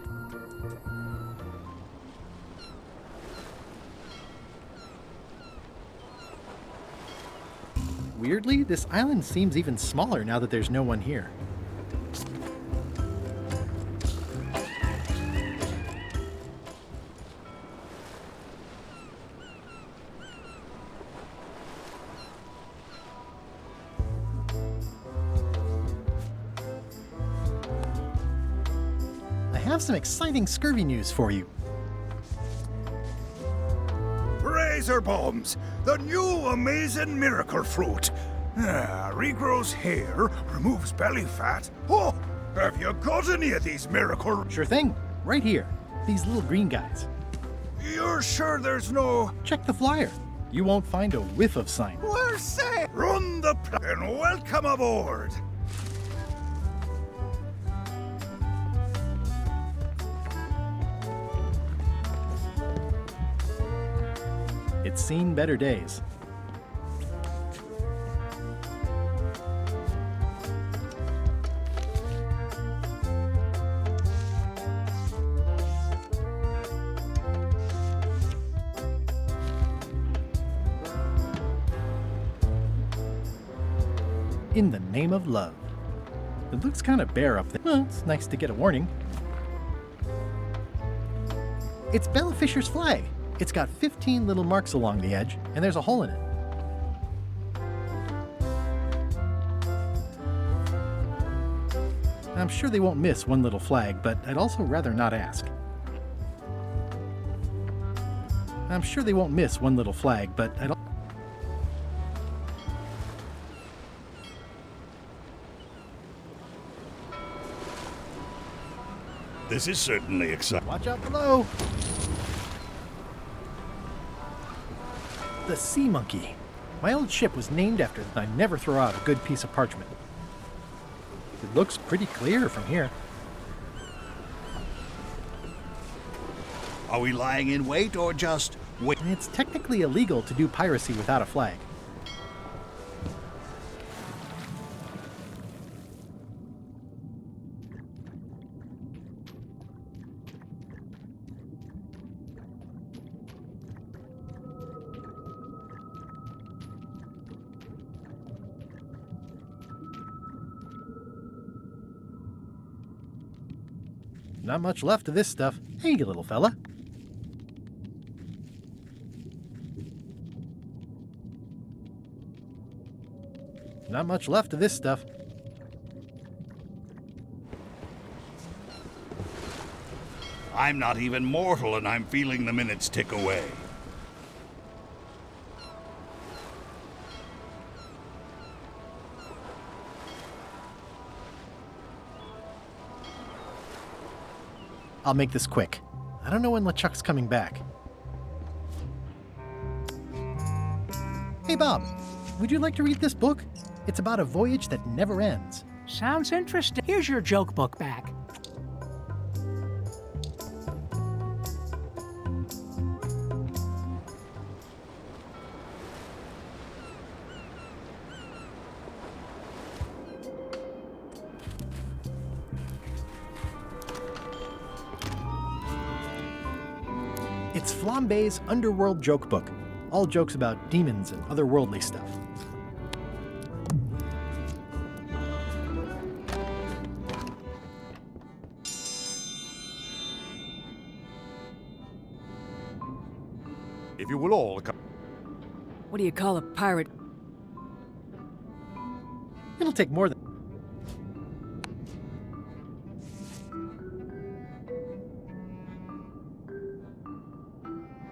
Speaker 1: Weirdly, this island seems even smaller now that there's no one here. I have some exciting scurvy news for you.
Speaker 11: Razor bombs, the new amazing miracle fruit. Regrows hair, removes belly fat. Oh, have you got any of these miracle?
Speaker 1: Sure thing. Right here. These little green guys.
Speaker 11: You're sure there's no...
Speaker 1: Check the flyer. You won't find a whiff of sign.
Speaker 11: We're safe. Run the and welcome aboard.
Speaker 1: It's seen better days. In the name of love. It looks kind of bare up there. Well, it's nice to get a warning. It's Bella Fisher's flag. It's got 15 little marks along the edge, and there's a hole in it. I'm sure they won't miss one little flag, but I'd also rather not ask. I'm sure they won't miss one little flag, but I'd...
Speaker 11: This is certainly exciting.
Speaker 1: Watch out below! The Sea Monkey. My old ship was named after it, and I never throw out a good piece of parchment. It looks pretty clear from here.
Speaker 11: Are we lying in wait or just wait?
Speaker 1: It's technically illegal to do piracy without a flag. Not much left of this stuff. Hey, little fella. Not much left of this stuff.
Speaker 11: I'm not even mortal and I'm feeling the minutes tick away.
Speaker 1: I'll make this quick. I don't know when LeChuck's coming back. Hey, Bob, would you like to read this book? It's about a voyage that never ends.
Speaker 9: Sounds interesting. Here's your joke book back.
Speaker 1: It's Flambe's Underworld Joke Book. All jokes about demons and otherworldly stuff.
Speaker 5: If you will all come.
Speaker 4: What do you call a pirate?
Speaker 1: It'll take more than...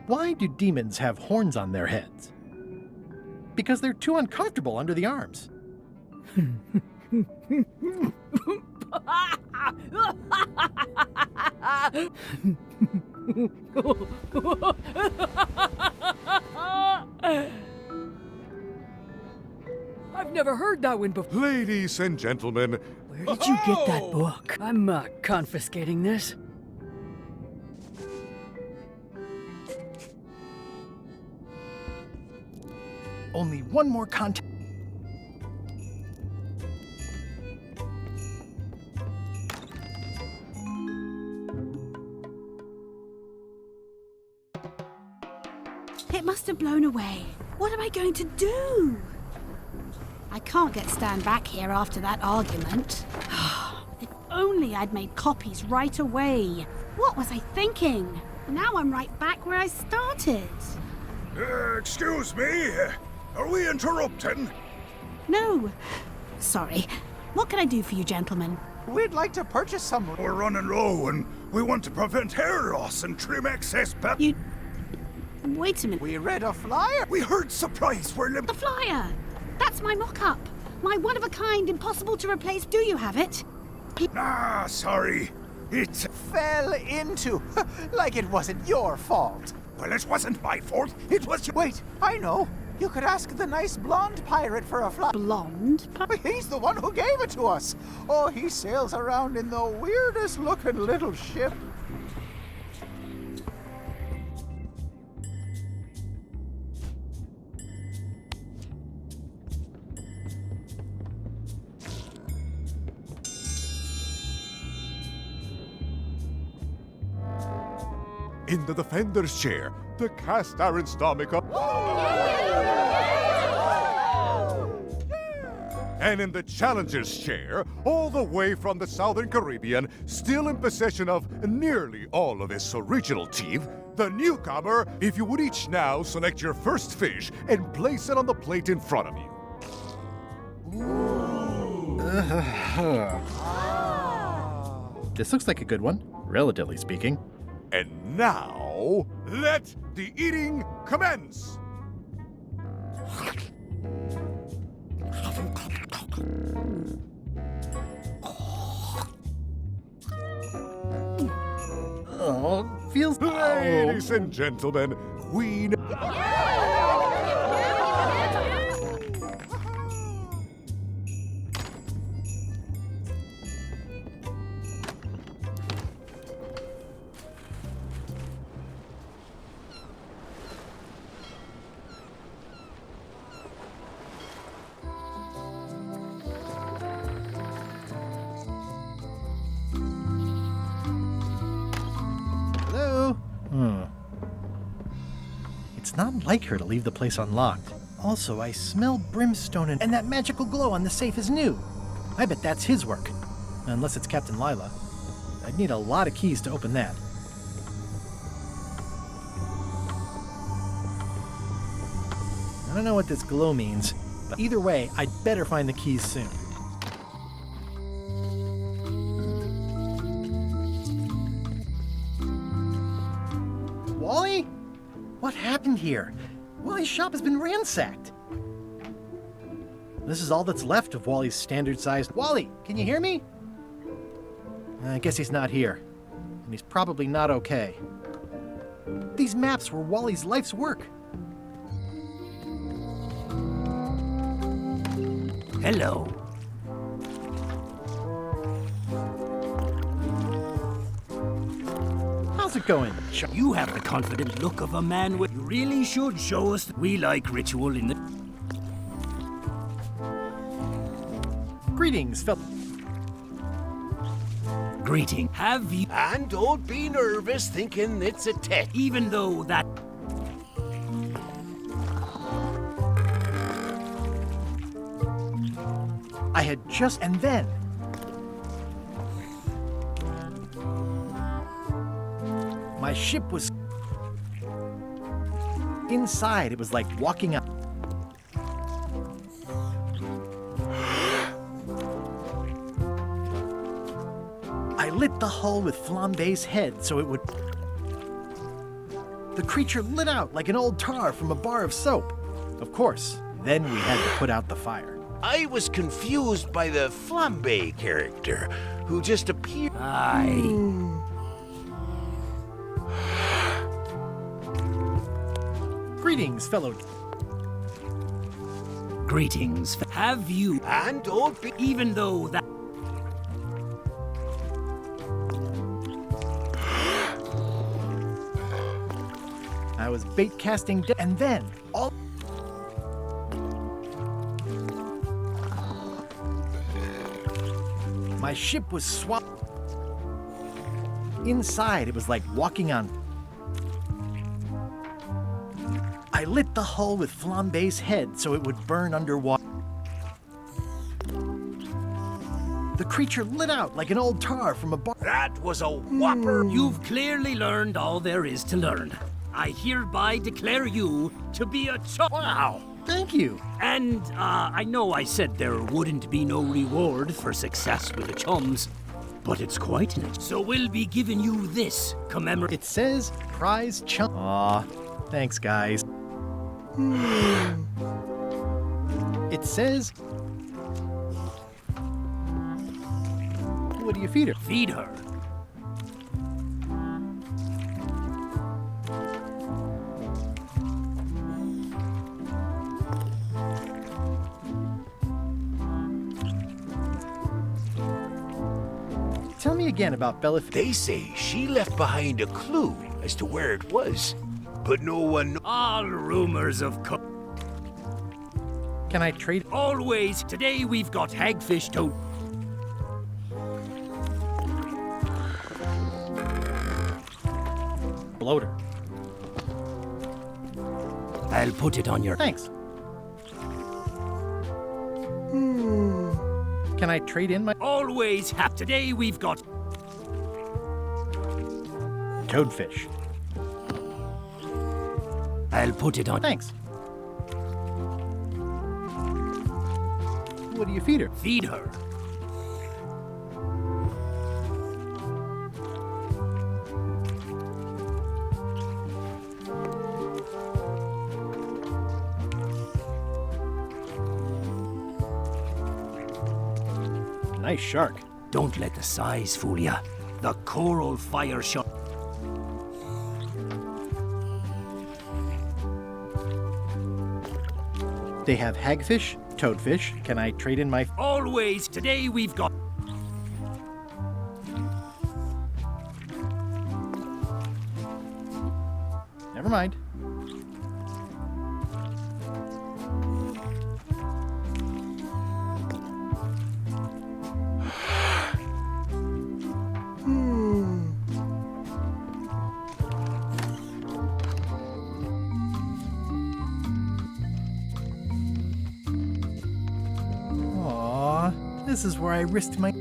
Speaker 1: Why do demons have horns on their heads? Because they're too uncomfortable under the arms.
Speaker 4: I've never heard that one before.
Speaker 5: Ladies and gentlemen,
Speaker 4: Where did you get that book? I'm confiscating this.
Speaker 1: Only one more contest.
Speaker 6: It must have blown away. What am I going to do? I can't get Stan back here after that argument. If only I'd made copies right away. What was I thinking? Now I'm right back where I started.
Speaker 11: Excuse me? Are we interrupting?
Speaker 6: No. Sorry. What can I do for you, gentlemen?
Speaker 11: We'd like to purchase some. We're running low and we want to prevent hair loss and trim excess
Speaker 6: You... Wait a minute.
Speaker 11: We read a flyer. We heard surprise. We're
Speaker 6: The flyer! That's my mock-up. My one-of-a-kind, impossible to replace. Do you have it?
Speaker 11: Ah, sorry. It fell into. Like it wasn't your fault. Well, it wasn't my fault. It was your... Wait, I know. You could ask the nice blonde pirate for a flyer.
Speaker 6: Blonde?
Speaker 11: He's the one who gave it to us. Oh, he sails around in the weirdest looking little ship.
Speaker 5: In the defender's chair, the cast iron stomach up. And in the challenger's chair, all the way from the Southern Caribbean, still in possession of nearly all of his original teeth, the newcomer. If you would each now select your first fish and place it on the plate in front of you.
Speaker 1: This looks like a good one, relatively speaking.
Speaker 5: And now, let the eating commence!
Speaker 1: Oh, feels...
Speaker 5: Ladies and gentlemen, Queen...
Speaker 1: Hello? It's not like her to leave the place unlocked. Also, I smell brimstone and that magical glow on the safe is new. I bet that's his work. Unless it's Captain Lila. I'd need a lot of keys to open that. I don't know what this glow means, but either way, I'd better find the keys soon. Wally? What happened here? Wally's shop has been ransacked. This is all that's left of Wally's standard-sized... Wally, can you hear me? I guess he's not here. and he's probably not okay. These maps were Wally's life's work.
Speaker 12: Hello.
Speaker 1: How's it going?
Speaker 12: You have the confident look of a man with... You really should show us that we like ritual in the...
Speaker 1: Greetings, fellow.
Speaker 12: Greeting. Have you...
Speaker 13: And don't be nervous thinking it's a test.
Speaker 12: Even though that...
Speaker 1: I had just... And then... My ship was... Inside, it was like walking up. I lit the hull with Flambe's head so it would... The creature lit out like an old tar from a bar of soap. Of course, then we had to put out the fire.
Speaker 13: I was confused by the Flambe character, who just appeared.
Speaker 12: Aye.
Speaker 1: Greetings, fellow...
Speaker 12: Greetings. Have you...
Speaker 13: And don't be...
Speaker 12: Even though that...
Speaker 1: I was bait casting, and then all. My ship was swapped. Inside, it was like walking on. I lit the hull with Flambe's head so it would burn underwater. The creature lit out like an old tar from a bar.
Speaker 13: That was a whopper.
Speaker 12: You've clearly learned all there is to learn. I hereby declare you to be a
Speaker 1: Wow, thank you.
Speaker 12: And, I know I said there wouldn't be no reward for success with the chums, but it's quite an... So we'll be giving you this commemorate...
Speaker 1: It says prize chum. Aw, thanks, guys. It says... What do you feed her?
Speaker 12: Feed her.
Speaker 1: Tell me again about Bella.
Speaker 13: They say she left behind a clue as to where it was, but no one...
Speaker 12: All rumors of...
Speaker 1: Can I trade?
Speaker 12: Always. Today we've got hagfish toad.
Speaker 1: Bloater.
Speaker 12: I'll put it on your...
Speaker 1: Thanks. Can I trade in my...
Speaker 12: Always have. Today we've got...
Speaker 1: Toadfish.
Speaker 12: I'll put it on...
Speaker 1: Thanks. What do you feed her?
Speaker 12: Feed her.
Speaker 1: Nice shark.
Speaker 12: Don't let the size fool ya. The coral fire shot.
Speaker 1: They have hagfish, toadfish. Can I trade in my...
Speaker 12: Always. Today we've got...
Speaker 1: Never mind. Aw, this is where I risked my...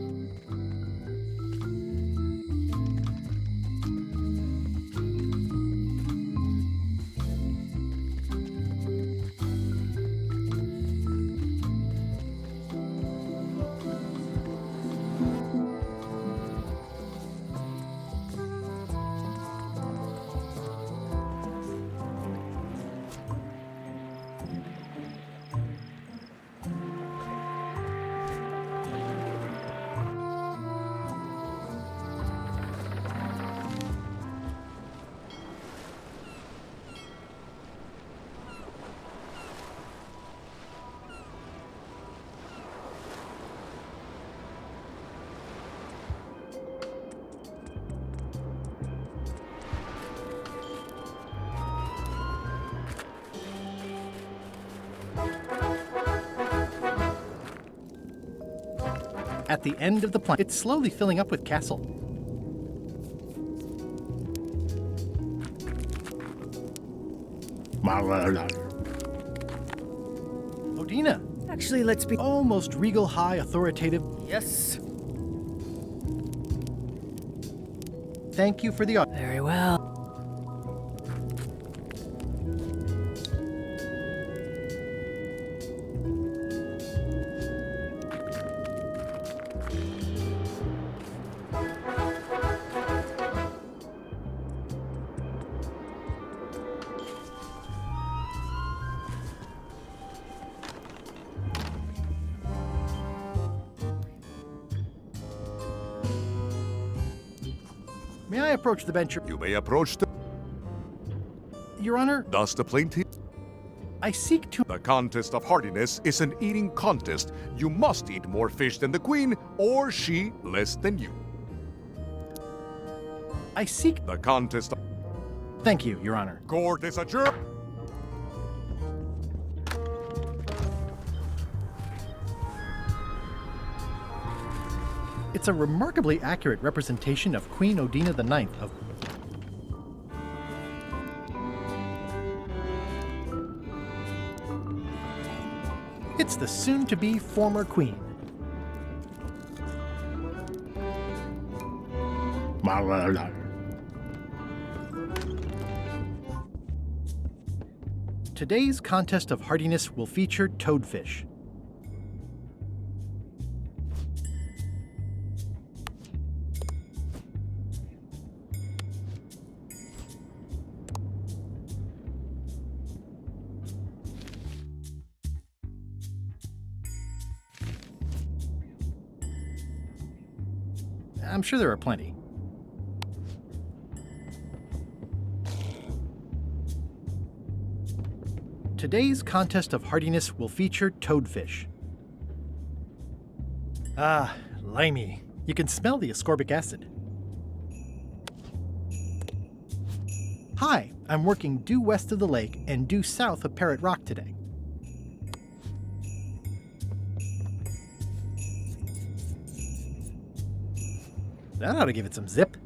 Speaker 1: At the end of the plant, it's slowly filling up with castle. Odina!
Speaker 4: Actually, let's be
Speaker 1: Almost regal, high, authoritative.
Speaker 4: Yes.
Speaker 1: Thank you for the...
Speaker 4: Very well.
Speaker 1: May I approach the bench?
Speaker 5: You may approach the...
Speaker 1: Your Honor,
Speaker 5: Does the plaintiff...
Speaker 1: I seek to...
Speaker 5: The contest of hardiness is an eating contest. You must eat more fish than the queen, or she less than you.
Speaker 1: I seek...
Speaker 5: The contest of...
Speaker 1: Thank you, Your Honor.
Speaker 5: Court is adjourned.
Speaker 1: It's a remarkably accurate representation of Queen Odina the Ninth of... It's the soon-to-be former queen. Today's contest of hardiness will feature toadfish. I'm sure there are plenty. Today's contest of hardiness will feature toadfish. Ah, limey. You can smell the ascorbic acid. Hi, I'm working due west of the lake and due south of Parrot Rock today. That ought to give it some zip.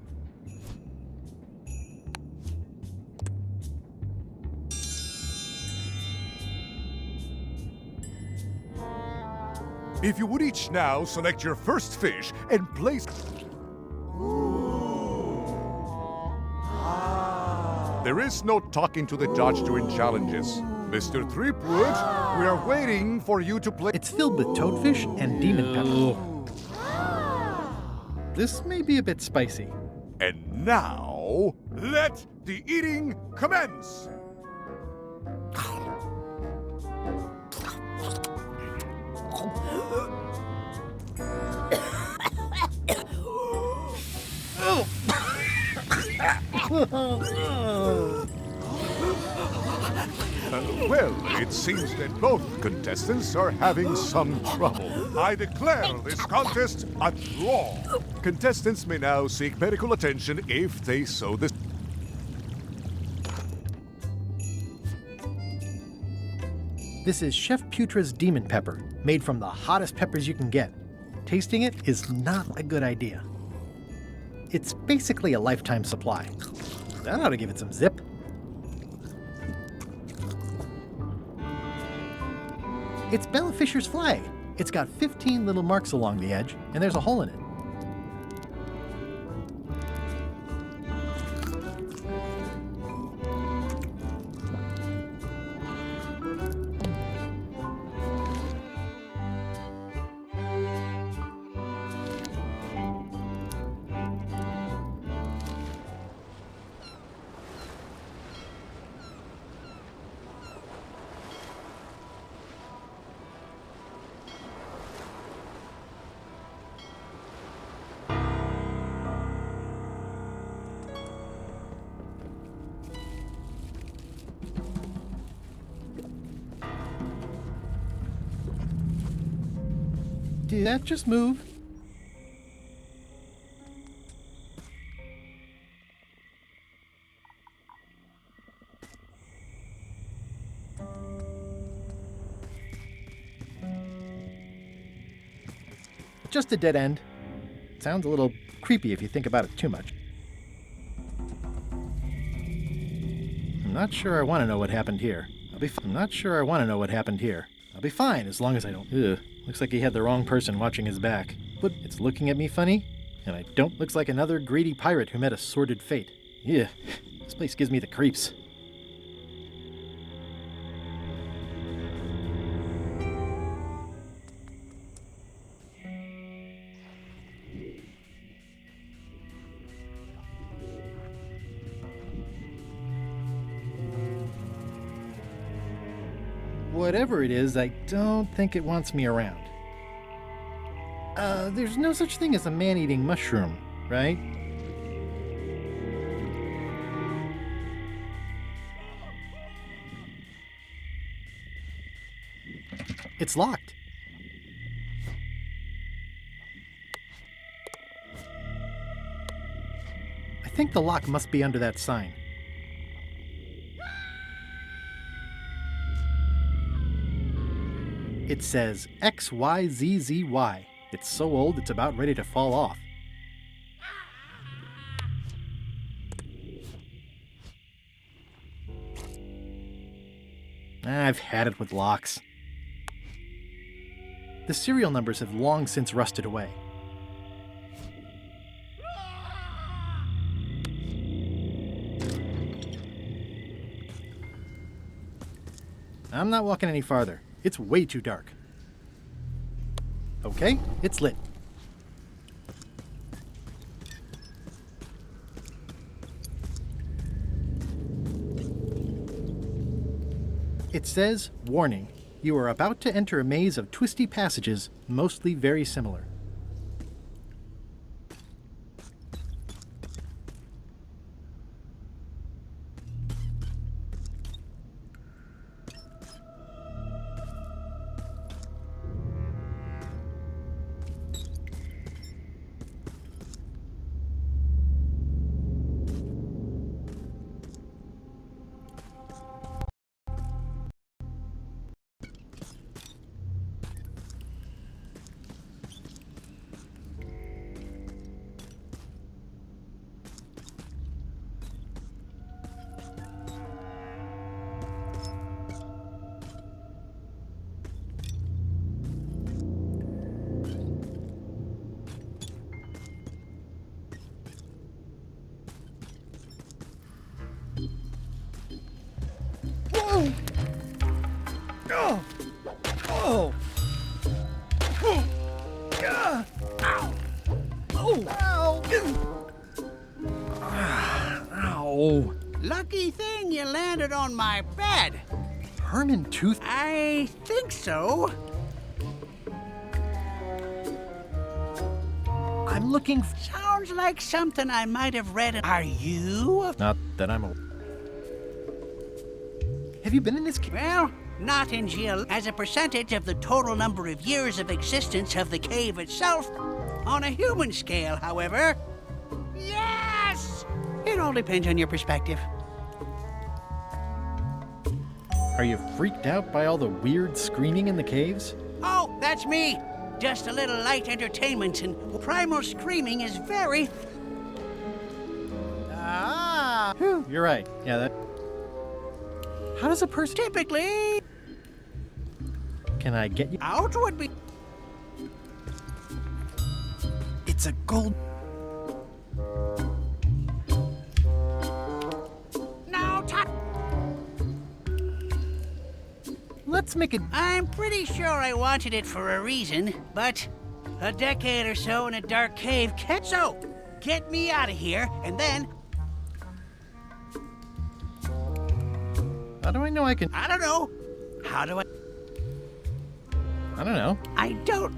Speaker 5: If you would each now select your first fish and place... There is no talking to the judge during challenges. Mr. Threepwood, we are waiting for you to play...
Speaker 1: It's filled with toadfish and demon pepper. This may be a bit spicy.
Speaker 5: And now, let the eating commence! Well, it seems that both contestants are having some trouble. I declare this contest a draw. Contestants may now seek medical attention if they so desire.
Speaker 1: This is Chef Putra's demon pepper, made from the hottest peppers you can get. Tasting it is not a good idea. It's basically a lifetime supply. That ought to give it some zip. It's Bella Fisher's flag. It's got 15 little marks along the edge, and there's a hole in it. Did that just move? just a dead end. Sounds a little creepy if you think about it too much. I'm not sure I want to know what happened here. I'm not sure I want to know what happened here. I'll be fine as long as I don't. Ugh, looks like he had the wrong person watching his back. But it's looking at me funny, and I don't looks like another greedy pirate who met a sordid fate. Yeah, this place gives me the creeps. Whatever it is, I don't think it wants me around. There's no such thing as a man-eating mushroom, right? It's locked. I think the lock must be under that sign. It says XYZZY. It's so old it's about ready to fall off. I've had it with locks. The serial numbers have long since rusted away. I'm not walking any farther. It's way too dark. Okay, it's lit. It says, warning, you are about to enter a maze of twisty passages, mostly very similar.
Speaker 14: Lucky thing you landed on my bed.
Speaker 1: Herman Tooth?
Speaker 14: I think so.
Speaker 1: I'm looking
Speaker 14: Sounds like something I might have read. Are you?
Speaker 1: Not that I'm a... Have you been in this cave?
Speaker 14: Well, not in jail. As a percentage of the total number of years of existence of the cave itself, on a human scale, however. Yes! It all depends on your perspective.
Speaker 1: Are you freaked out by all the weird screaming in the caves?
Speaker 14: Oh, that's me. Just a little light entertainment, and primal screaming is very...
Speaker 1: You're right. Yeah, that... How does a person...
Speaker 14: Typically...
Speaker 1: Can I get you...
Speaker 14: Out would be...
Speaker 1: It's a gold...
Speaker 14: Now,
Speaker 1: Let's make it...
Speaker 14: I'm pretty sure I wanted it for a reason, but a decade or so in a dark cave can't... So, get me out of here, and then...
Speaker 1: How do I know I can...
Speaker 14: I don't know. How do I...
Speaker 1: I don't know.
Speaker 14: I don't...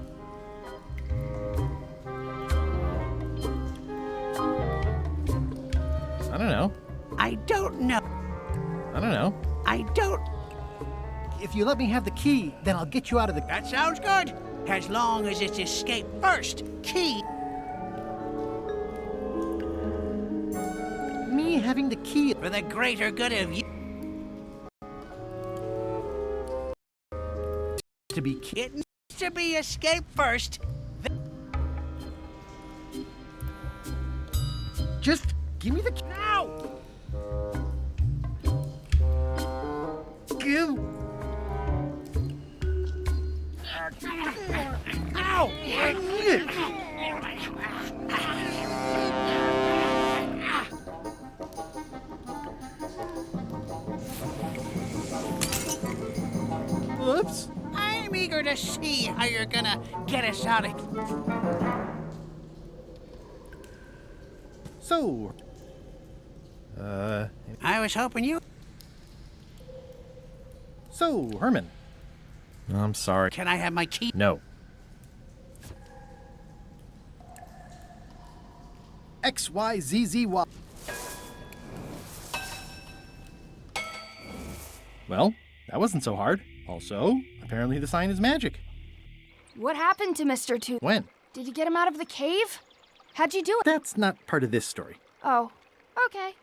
Speaker 1: I don't know.
Speaker 14: I don't know.
Speaker 1: I don't know.
Speaker 14: I don't...
Speaker 1: If you let me have the key, then I'll get you out of the...
Speaker 14: That sounds good. As long as it's escape first. Key.
Speaker 1: Me having the key...
Speaker 14: For the greater good of you.
Speaker 1: To be...
Speaker 14: It needs to be escape first.
Speaker 1: Just give me the
Speaker 14: Now!
Speaker 1: give.
Speaker 14: Ow!
Speaker 1: Oops.
Speaker 14: I'm eager to see how you're gonna get us out of here.
Speaker 1: So,
Speaker 14: I was hoping you...
Speaker 1: So, Herman. I'm sorry.
Speaker 14: Can I have my key?
Speaker 1: No. XYZZY. Well, that wasn't so hard. Also, apparently the sign is magic.
Speaker 15: What happened to Mr. Two?
Speaker 1: When?
Speaker 15: Did you get him out of the cave? How'd you do it?
Speaker 1: That's not part of this story.
Speaker 15: Oh, okay.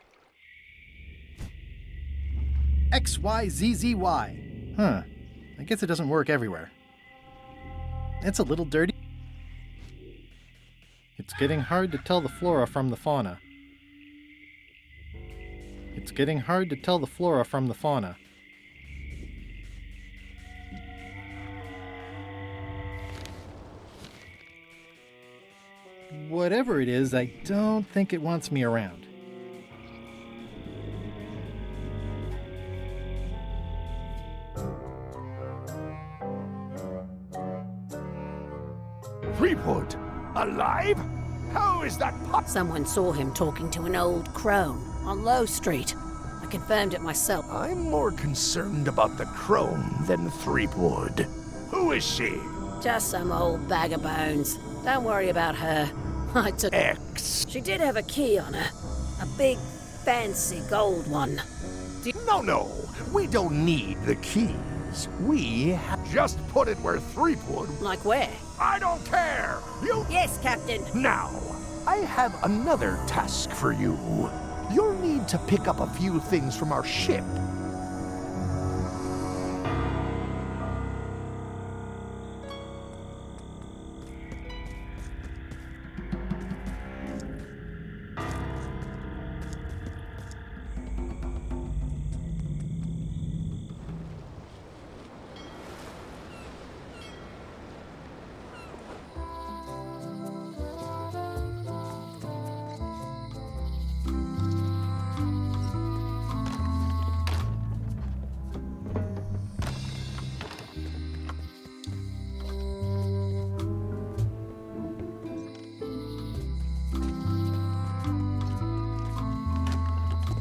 Speaker 1: XYZZY. Huh. I guess it doesn't work everywhere. It's a little dirty. It's getting hard to tell the flora from the fauna. It's getting hard to tell the flora from the fauna. Whatever it is, I don't think it wants me around.
Speaker 11: Threepwood? Alive? How is that possible?
Speaker 16: Someone saw him talking to an old crone on Low Street. I confirmed it myself.
Speaker 13: I'm more concerned about the crone than Threepwood.
Speaker 11: Who is she?
Speaker 16: Just some old bag of bones. Don't worry about her. I took
Speaker 13: X.
Speaker 16: She did have a key on her. A big, fancy gold one.
Speaker 13: No. We don't need the keys. We
Speaker 11: Just put it where Threepwood...
Speaker 16: Like where?
Speaker 11: I don't care! You...
Speaker 16: Yes, Captain.
Speaker 13: Now, I have another task for you. You'll need to pick up a few things from our ship.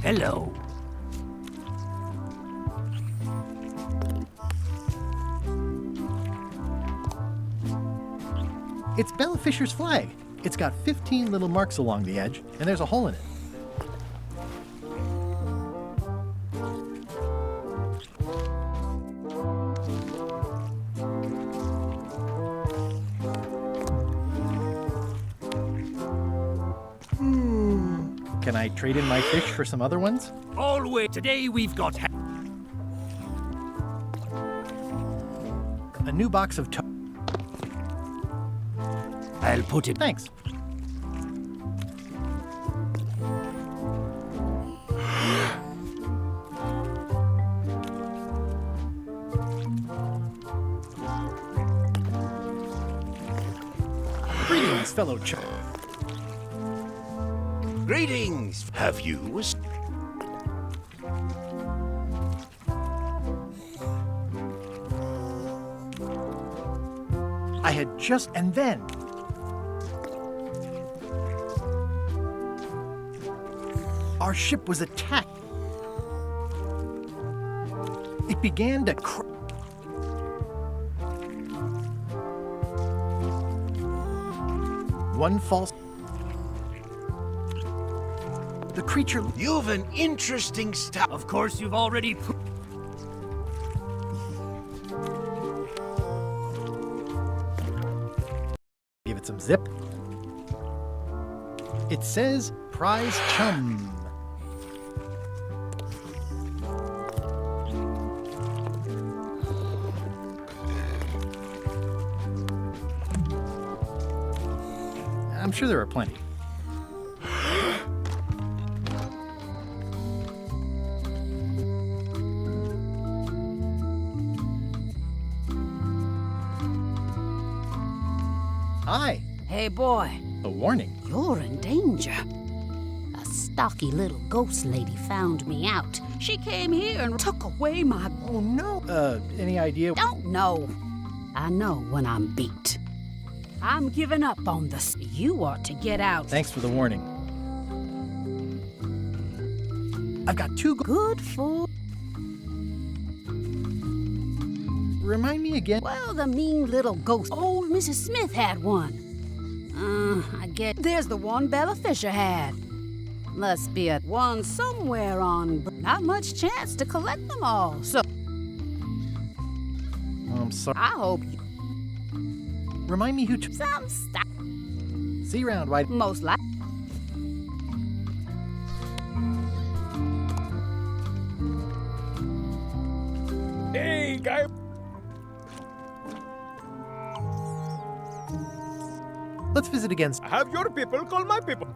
Speaker 12: Hello.
Speaker 1: It's Bella Fisher's flag. It's got 15 little marks along the edge, and there's a hole in it. Can I trade in my fish for some other ones?
Speaker 12: Always. Today we've got...
Speaker 1: A new box of
Speaker 12: I'll put it...
Speaker 1: Thanks. Greetings, fellow
Speaker 13: Greetings! Have you
Speaker 1: I had just... And then... Our ship was attacked. It began to One false... The creature...
Speaker 13: You've an interesting stuff.
Speaker 12: Of course, you've already...
Speaker 1: Give it some zip. It says prize chum. I'm sure there are plenty. Hi.
Speaker 14: Hey, boy.
Speaker 1: A warning.
Speaker 14: You're in danger. A stocky little ghost lady found me out. She came here and took away my...
Speaker 1: Oh, no. Any idea?
Speaker 14: Don't know. I know when I'm beat. I'm giving up on this. You ought to get out.
Speaker 1: Thanks for the warning. I've got two
Speaker 14: good for...
Speaker 1: Remind me again.
Speaker 14: Well, the mean little ghost. Old Mrs. Smith had one. I get... There's the one Bella Fisher had. Must be a one somewhere on... Not much chance to collect them all, so...
Speaker 1: I'm sorry.
Speaker 14: I hope you...
Speaker 1: Remind me who...
Speaker 14: Some stuff.
Speaker 1: See you around, White.
Speaker 14: Most likely.
Speaker 7: Hey, guy.
Speaker 1: Let's visit again.
Speaker 7: Have your people call my people.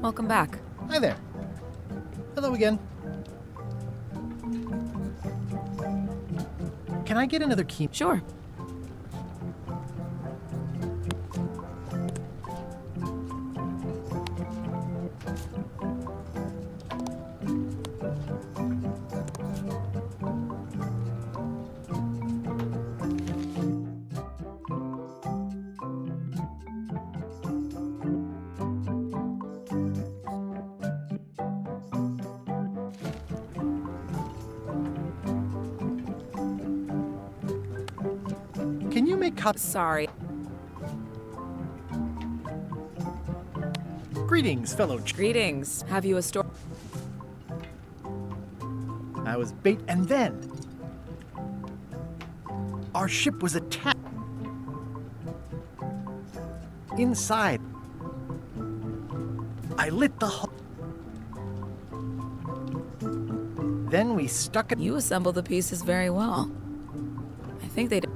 Speaker 10: Welcome back.
Speaker 1: Hi there. Hello again. Can I get another key?
Speaker 10: Sure.
Speaker 1: Can you make copies?
Speaker 10: Sorry.
Speaker 1: Greetings, fellow.
Speaker 10: Greetings. Have you a story?
Speaker 1: I was bait, and then our ship was attacked. Inside, I lit the hull. Then we stuck it.
Speaker 10: You assembled the pieces very well. I think they did.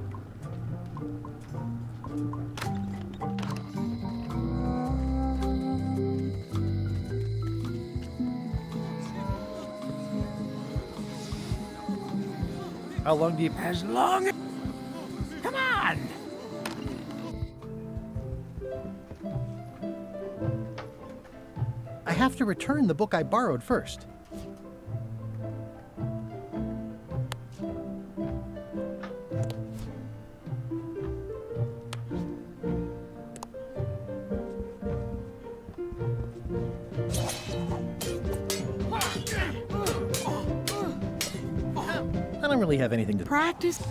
Speaker 1: How long do you...
Speaker 9: As long as... Come on!
Speaker 1: I have to return the book I borrowed first. I don't really have anything to...
Speaker 17: Practice.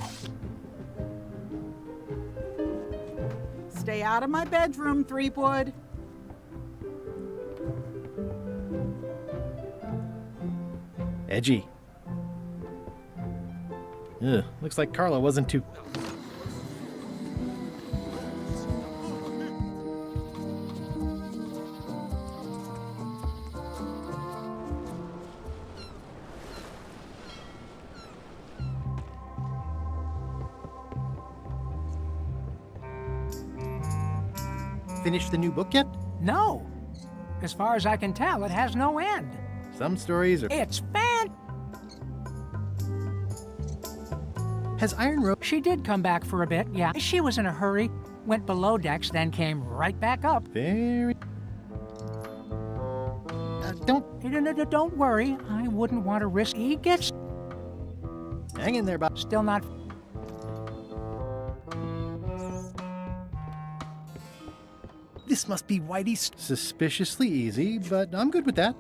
Speaker 17: Stay out of my bedroom, Threepwood.
Speaker 1: Edgy. Ugh, looks like Carla wasn't too... Finished the new book yet?
Speaker 9: No. As far as I can tell, it has no end.
Speaker 1: Some stories are...
Speaker 9: It's fan...
Speaker 1: Has Iron Rose...
Speaker 9: She did come back for a bit, yeah. She was in a hurry, went below decks, then came right back up.
Speaker 1: Very... don't...
Speaker 9: Don't worry. I wouldn't want to risk... He gets...
Speaker 1: Hang in there, Bob.
Speaker 9: Still not...
Speaker 1: This must be Whitey's... Suspiciously easy, but I'm good with that.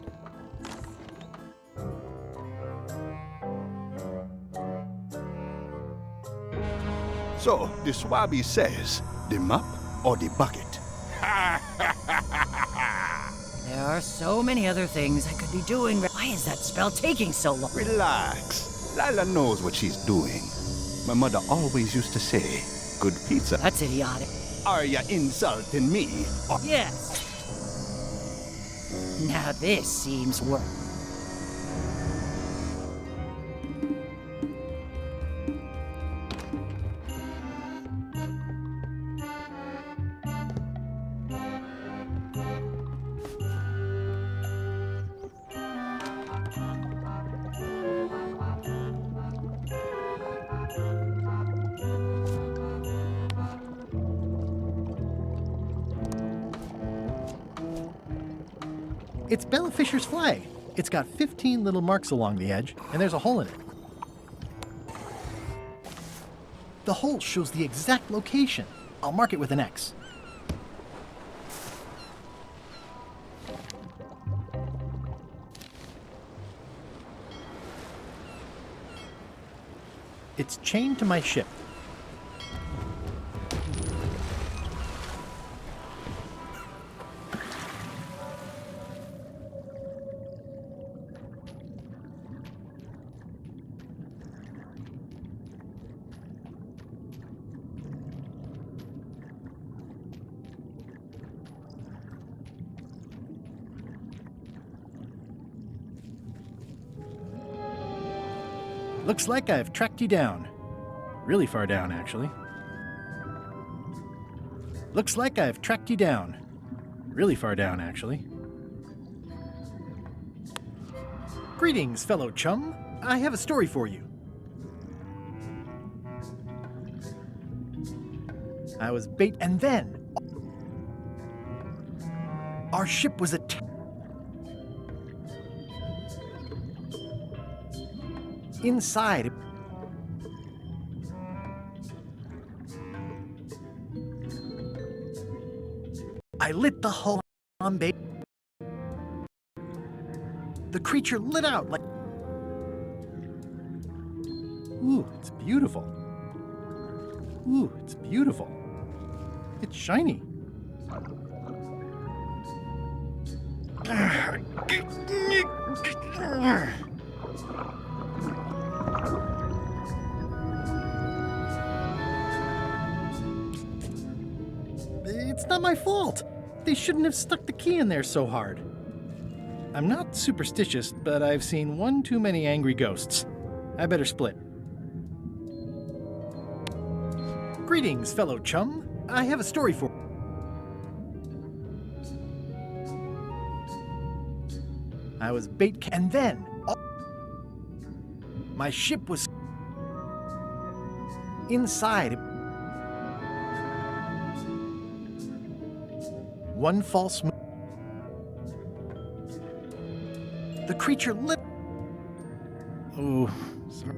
Speaker 11: So, the Swabby says, the mop or the bucket?
Speaker 18: There are so many other things I could be doing. Why is that spell taking so long?
Speaker 11: Relax. Lila knows what she's doing. My mother always used to say, good pizza.
Speaker 18: That's idiotic.
Speaker 11: Are you insulting me? Or
Speaker 18: Yes. Now this seems work.
Speaker 1: It's Bella Fisher's flag. It's got 15 little marks along the edge, and there's a hole in it. The hole shows the exact location. I'll mark it with an X. It's chained to my ship. Looks like I've tracked you down. Really far down, actually. Looks like I've tracked you down. Really far down, actually. Greetings, fellow chum. I have a story for you. I was bait, and then our ship was attacked. Inside, I lit the hull on bait. The creature lit out like... Ooh, it's beautiful. Ooh, it's beautiful. It's shiny. It's not my fault. They shouldn't have stuck the key in there so hard. I'm not superstitious, but I've seen one too many angry ghosts. I better split. Greetings, fellow chum. I have a story for you. I was bait, and then my ship was inside. One false move. The creature lit. Oh, sorry.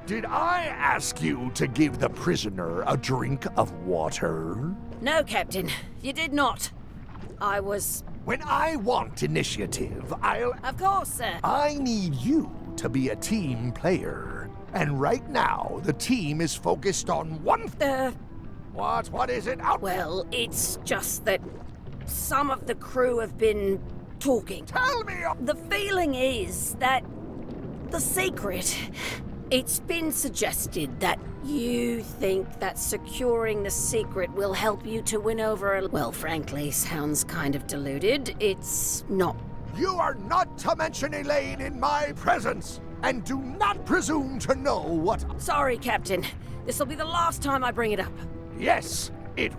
Speaker 13: Did I ask you to give the prisoner a drink of water?
Speaker 16: No, Captain, you did not. I was...
Speaker 13: When I want initiative, I'll...
Speaker 16: Of course, sir.
Speaker 13: I need you to be a team player. And right now, the team is focused on one... What is it?
Speaker 16: Well, it's just that some of the crew have been talking.
Speaker 13: Tell me!
Speaker 16: The feeling is that the secret... It's been suggested that you think that securing the secret will help you to win over a... Well, frankly, sounds kind of deluded. It's not.
Speaker 13: You are not to mention Elaine in my presence, and do not presume to know what...
Speaker 16: Sorry, Captain. This'll be the last time I bring it up.
Speaker 13: Yes, it...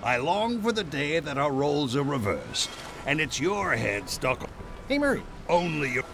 Speaker 11: I long for the day that our roles are reversed, and it's your head stuck...
Speaker 1: Hey, Murray.
Speaker 11: Only your...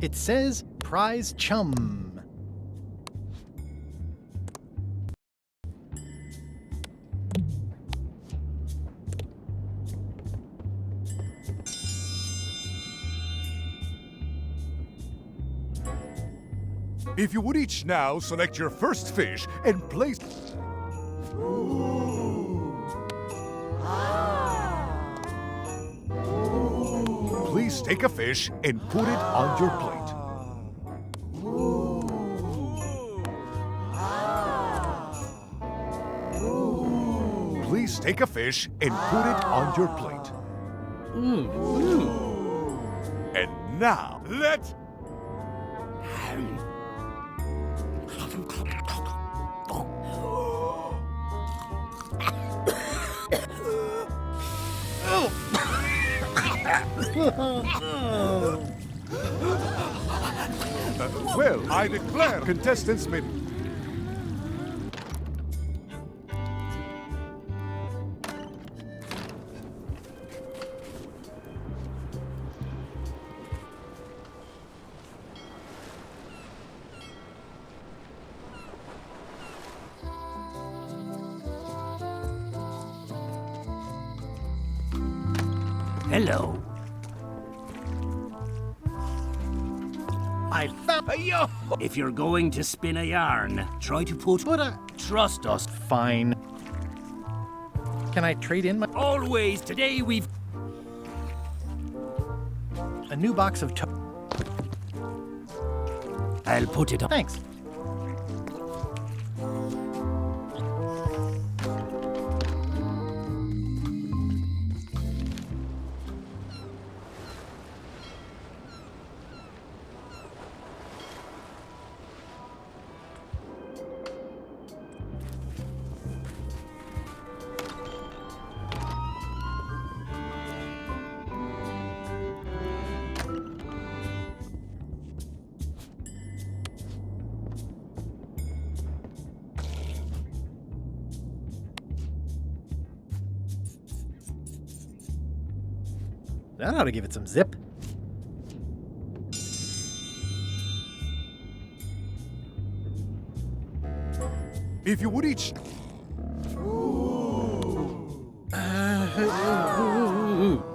Speaker 1: It says prize chum.
Speaker 5: If you would each now select your first fish and place... Please take a fish and put it on your plate. Please take a fish and put it on your plate. And now, let... Well, I declare contestants may...
Speaker 12: Hello.
Speaker 7: I found yo.
Speaker 12: If you're going to spin a yarn, try to put trust us.
Speaker 1: Fine. Can I trade in my...
Speaker 12: Always. Today we've...
Speaker 1: A new box of...
Speaker 12: I'll put it up.
Speaker 1: Thanks. That ought to give it some zip.
Speaker 5: If you would each...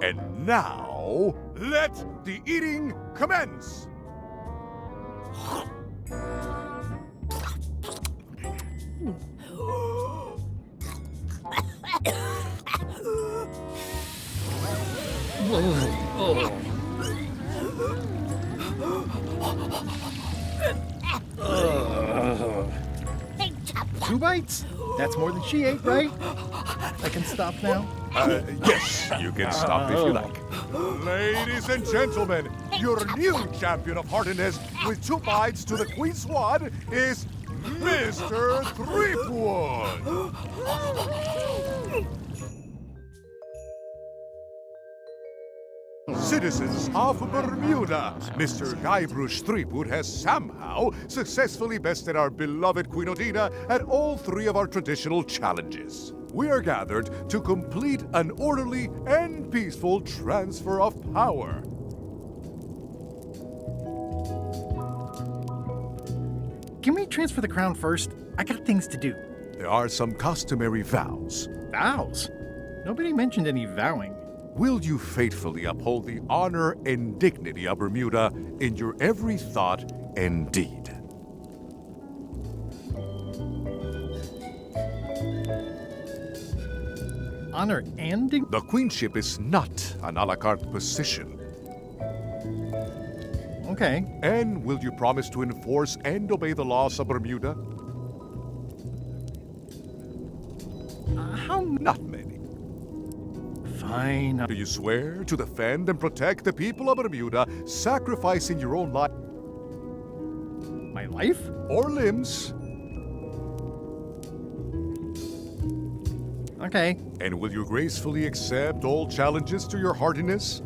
Speaker 5: And now, let the eating commence!
Speaker 1: Two bites? That's more than she ate, right? I can stop now?
Speaker 5: Yes, you can stop if you like. Ladies and gentlemen, your new champion of hardiness with 2 bites to the Queen Swan is Mr. Threepwood! Citizens of Bermuda, Mr. Guybrush Threepwood has somehow successfully bested our beloved Queen Odina at all 3 of our traditional challenges. We are gathered to complete an orderly and peaceful transfer of power.
Speaker 1: Can we transfer the crown first? I got things to do.
Speaker 5: There are some customary vows.
Speaker 1: Vows? Nobody mentioned any vowing.
Speaker 5: Will you faithfully uphold the honor and dignity of Bermuda in your every thought and deed?
Speaker 1: Honor and dignity?
Speaker 5: The queenship is not an a la carte position.
Speaker 1: Okay.
Speaker 5: And will you promise to enforce and obey the laws of Bermuda?
Speaker 1: How?
Speaker 5: Not many.
Speaker 1: Fine.
Speaker 5: Do you swear to defend and protect the people of Bermuda, sacrificing your own life?
Speaker 1: My life?
Speaker 5: Or limbs?
Speaker 1: Okay.
Speaker 5: And will you gracefully accept all challenges to your hardiness?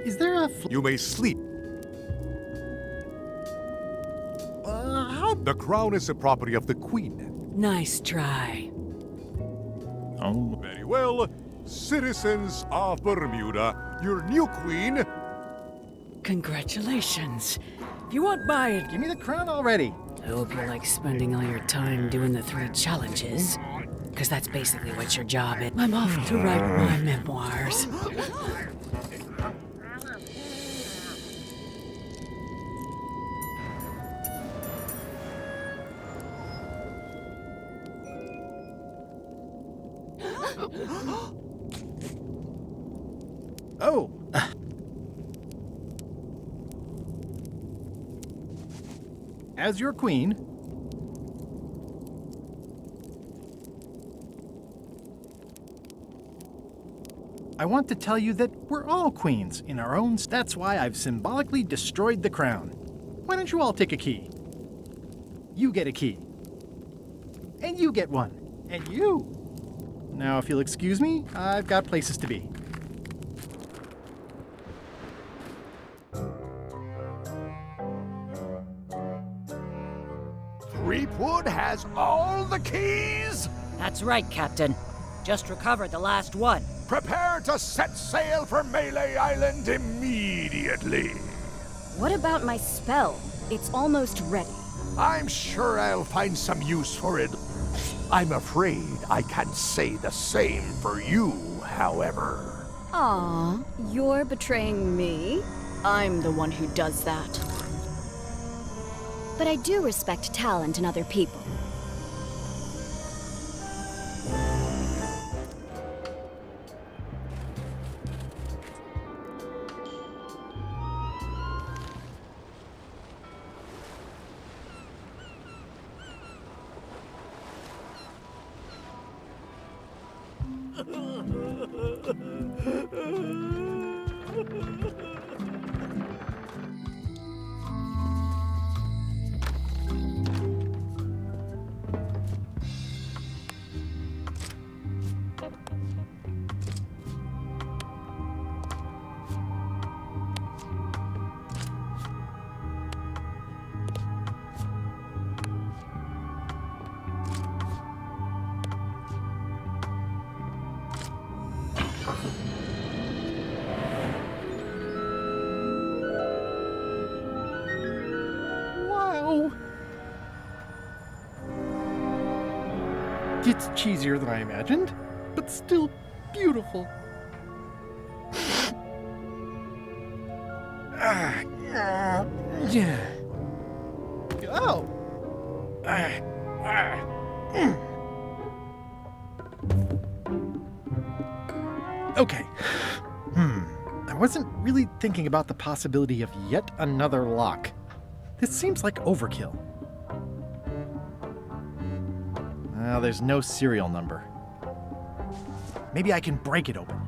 Speaker 1: Is there a...
Speaker 5: You may sleep.
Speaker 1: How?
Speaker 5: The crown is the property of the queen.
Speaker 4: Nice try.
Speaker 1: Oh.
Speaker 5: Very well. Citizens of Bermuda, your new queen
Speaker 4: Congratulations. If you want by it,
Speaker 1: Give me the crown already.
Speaker 4: I hope you like spending all your time doing the 3 challenges. Because that's basically what your job is. I'm off to write my memoirs.
Speaker 1: Oh. As your queen, I want to tell you that we're all queens in our own. That's why I've symbolically destroyed the crown. Why don't you all take a key? You get a key. And you get one. And you. Now, if you'll excuse me, I've got places to be.
Speaker 13: Threepwood has all the keys?
Speaker 18: That's right, Captain. Just recovered the last one.
Speaker 13: Prepare to set sail for Melee Island immediately.
Speaker 15: What about my spell? It's almost ready.
Speaker 13: I'm sure I'll find some use for it. I'm afraid I can't say the same for you, however.
Speaker 15: Aw, you're betraying me? I'm the one who does that. But I do respect talent in other people.
Speaker 1: Wow. It's cheesier than I imagined, but still beautiful. Yeah. Oh. Okay. I wasn't really thinking about the possibility of yet another lock. This seems like overkill. Well, there's no serial number. Maybe I can break it open.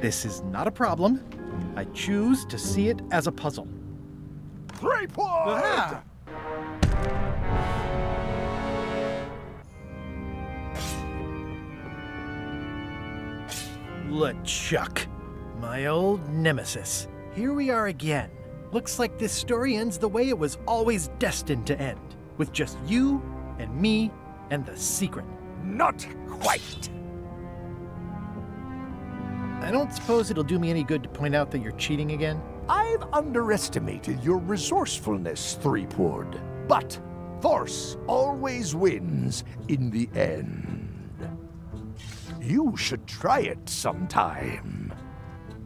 Speaker 1: This is not a problem. I choose to see it as a puzzle.
Speaker 13: Threepwood!
Speaker 1: Ah! LeChuck, my old nemesis. Here we are again. Looks like this story ends the way it was always destined to end, with just you and me and the secret.
Speaker 13: Not quite.
Speaker 1: I don't suppose it'll do me any good to point out that you're cheating again?
Speaker 13: I've underestimated your resourcefulness, Threepwood. But force always wins in the end. You should try it sometime.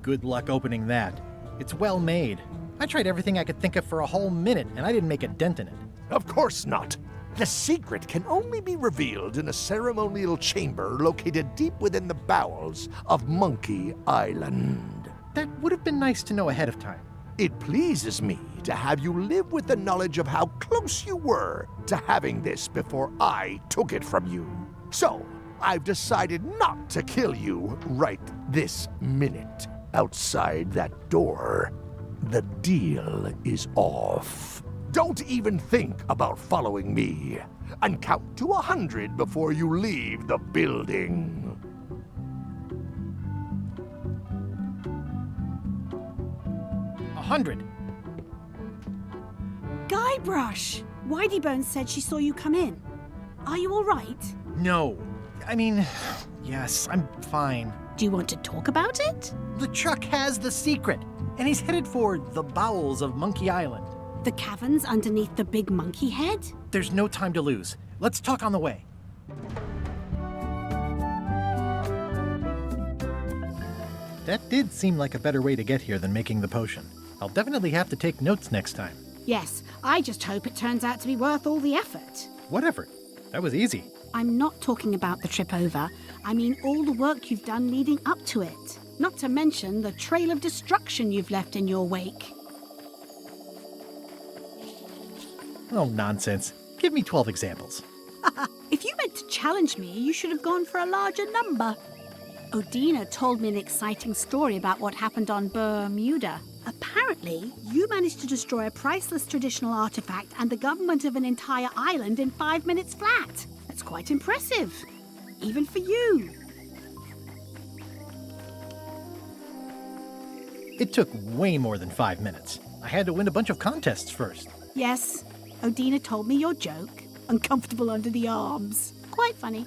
Speaker 1: Good luck opening that. It's well made. I tried everything I could think of for a whole minute, and I didn't make a dent in it.
Speaker 13: Of course not. The secret can only be revealed in a ceremonial chamber located deep within the bowels of Monkey Island.
Speaker 1: That would have been nice to know ahead of time.
Speaker 13: It pleases me to have you live with the knowledge of how close you were to having this before I took it from you. So, I've decided not to kill you right this minute. Outside that door, the deal is off. Don't even think about following me. And count to 100 before you leave the building.
Speaker 1: 100.
Speaker 6: Guybrush! Whiteybones said she saw you come in. Are you all right?
Speaker 1: No. I mean, yes, I'm fine.
Speaker 6: Do you want to talk about it?
Speaker 1: LeChuck has the secret, and he's headed for the bowels of Monkey Island.
Speaker 6: The caverns underneath the big monkey head?
Speaker 1: There's no time to lose. Let's talk on the way. That did seem like a better way to get here than making the potion. I'll definitely have to take notes next time.
Speaker 6: Yes, I just hope it turns out to be worth all the effort.
Speaker 1: What effort? That was easy.
Speaker 6: I'm not talking about the trip over. I mean all the work you've done leading up to it. Not to mention the trail of destruction you've left in your wake.
Speaker 1: Oh, nonsense. Give me 12 examples.
Speaker 6: If you meant to challenge me, you should have gone for a larger number. Odina told me an exciting story about what happened on Bermuda. Apparently, you managed to destroy a priceless traditional artifact and the government of an entire island in 5 minutes flat. That's quite impressive, even for you.
Speaker 1: It took way more than 5 minutes. I had to win a bunch of contests first.
Speaker 6: Yes, Odina told me your joke. Uncomfortable under the arms. Quite funny.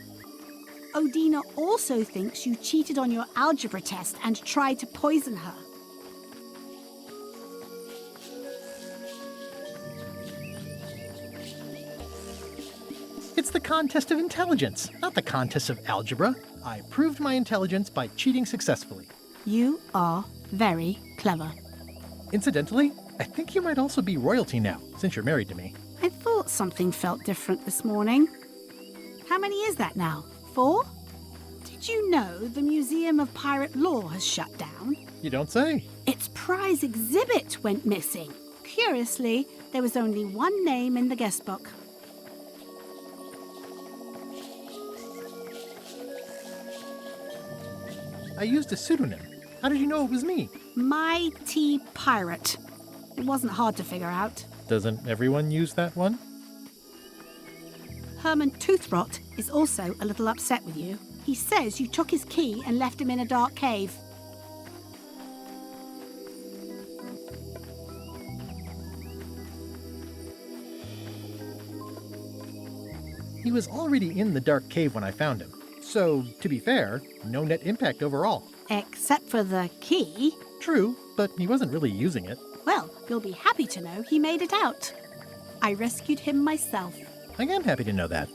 Speaker 6: Odina also thinks you cheated on your algebra test and tried to poison her.
Speaker 1: It's the contest of intelligence, not the contest of algebra. I proved my intelligence by cheating successfully.
Speaker 6: You are very clever.
Speaker 1: Incidentally, I think you might also be royalty now, since you're married to me.
Speaker 6: I thought something felt different this morning. How many is that now? 4? Did you know the Museum of Pirate Lore has shut down?
Speaker 1: You don't say.
Speaker 6: Its prize exhibit went missing. Curiously, there was only one name in the guest book.
Speaker 1: I used a pseudonym. How did you know it was me?
Speaker 6: Mighty Pirate. It wasn't hard to figure out.
Speaker 1: Doesn't everyone use that one?
Speaker 6: Herman Toothrot is also a little upset with you. He says you took his key and left him in a dark cave.
Speaker 1: He was already in the dark cave when I found him. So, to be fair, no net impact overall.
Speaker 6: Except for the key.
Speaker 1: True, but he wasn't really using it.
Speaker 6: Well, you'll be happy to know he made it out. I rescued him myself.
Speaker 1: I am happy to know that.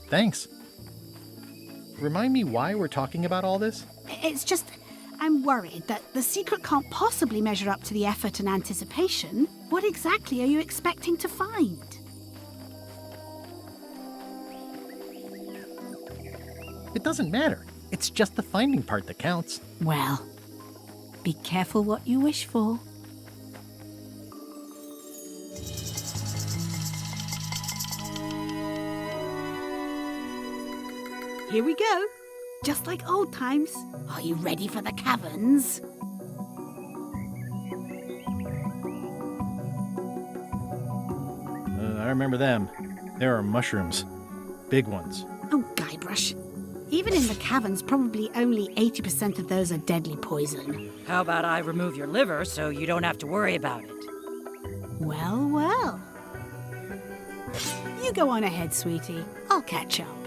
Speaker 1: Thanks. Remind me why we're talking about all this?
Speaker 6: It's just, I'm worried that the secret can't possibly measure up to the effort and anticipation. What exactly are you expecting to find?
Speaker 1: It doesn't matter. It's just the finding part that counts.
Speaker 6: Well, be careful what you wish for. Here we go. Just like old times. Are you ready for the caverns?
Speaker 1: I remember them. There are mushrooms. Big ones.
Speaker 6: Oh, Guybrush. Even in the caverns, probably only 80% of those are deadly poison.
Speaker 18: How about I remove your liver so you don't have to worry about it?
Speaker 6: Well, well. You go on ahead, sweetie. I'll catch up.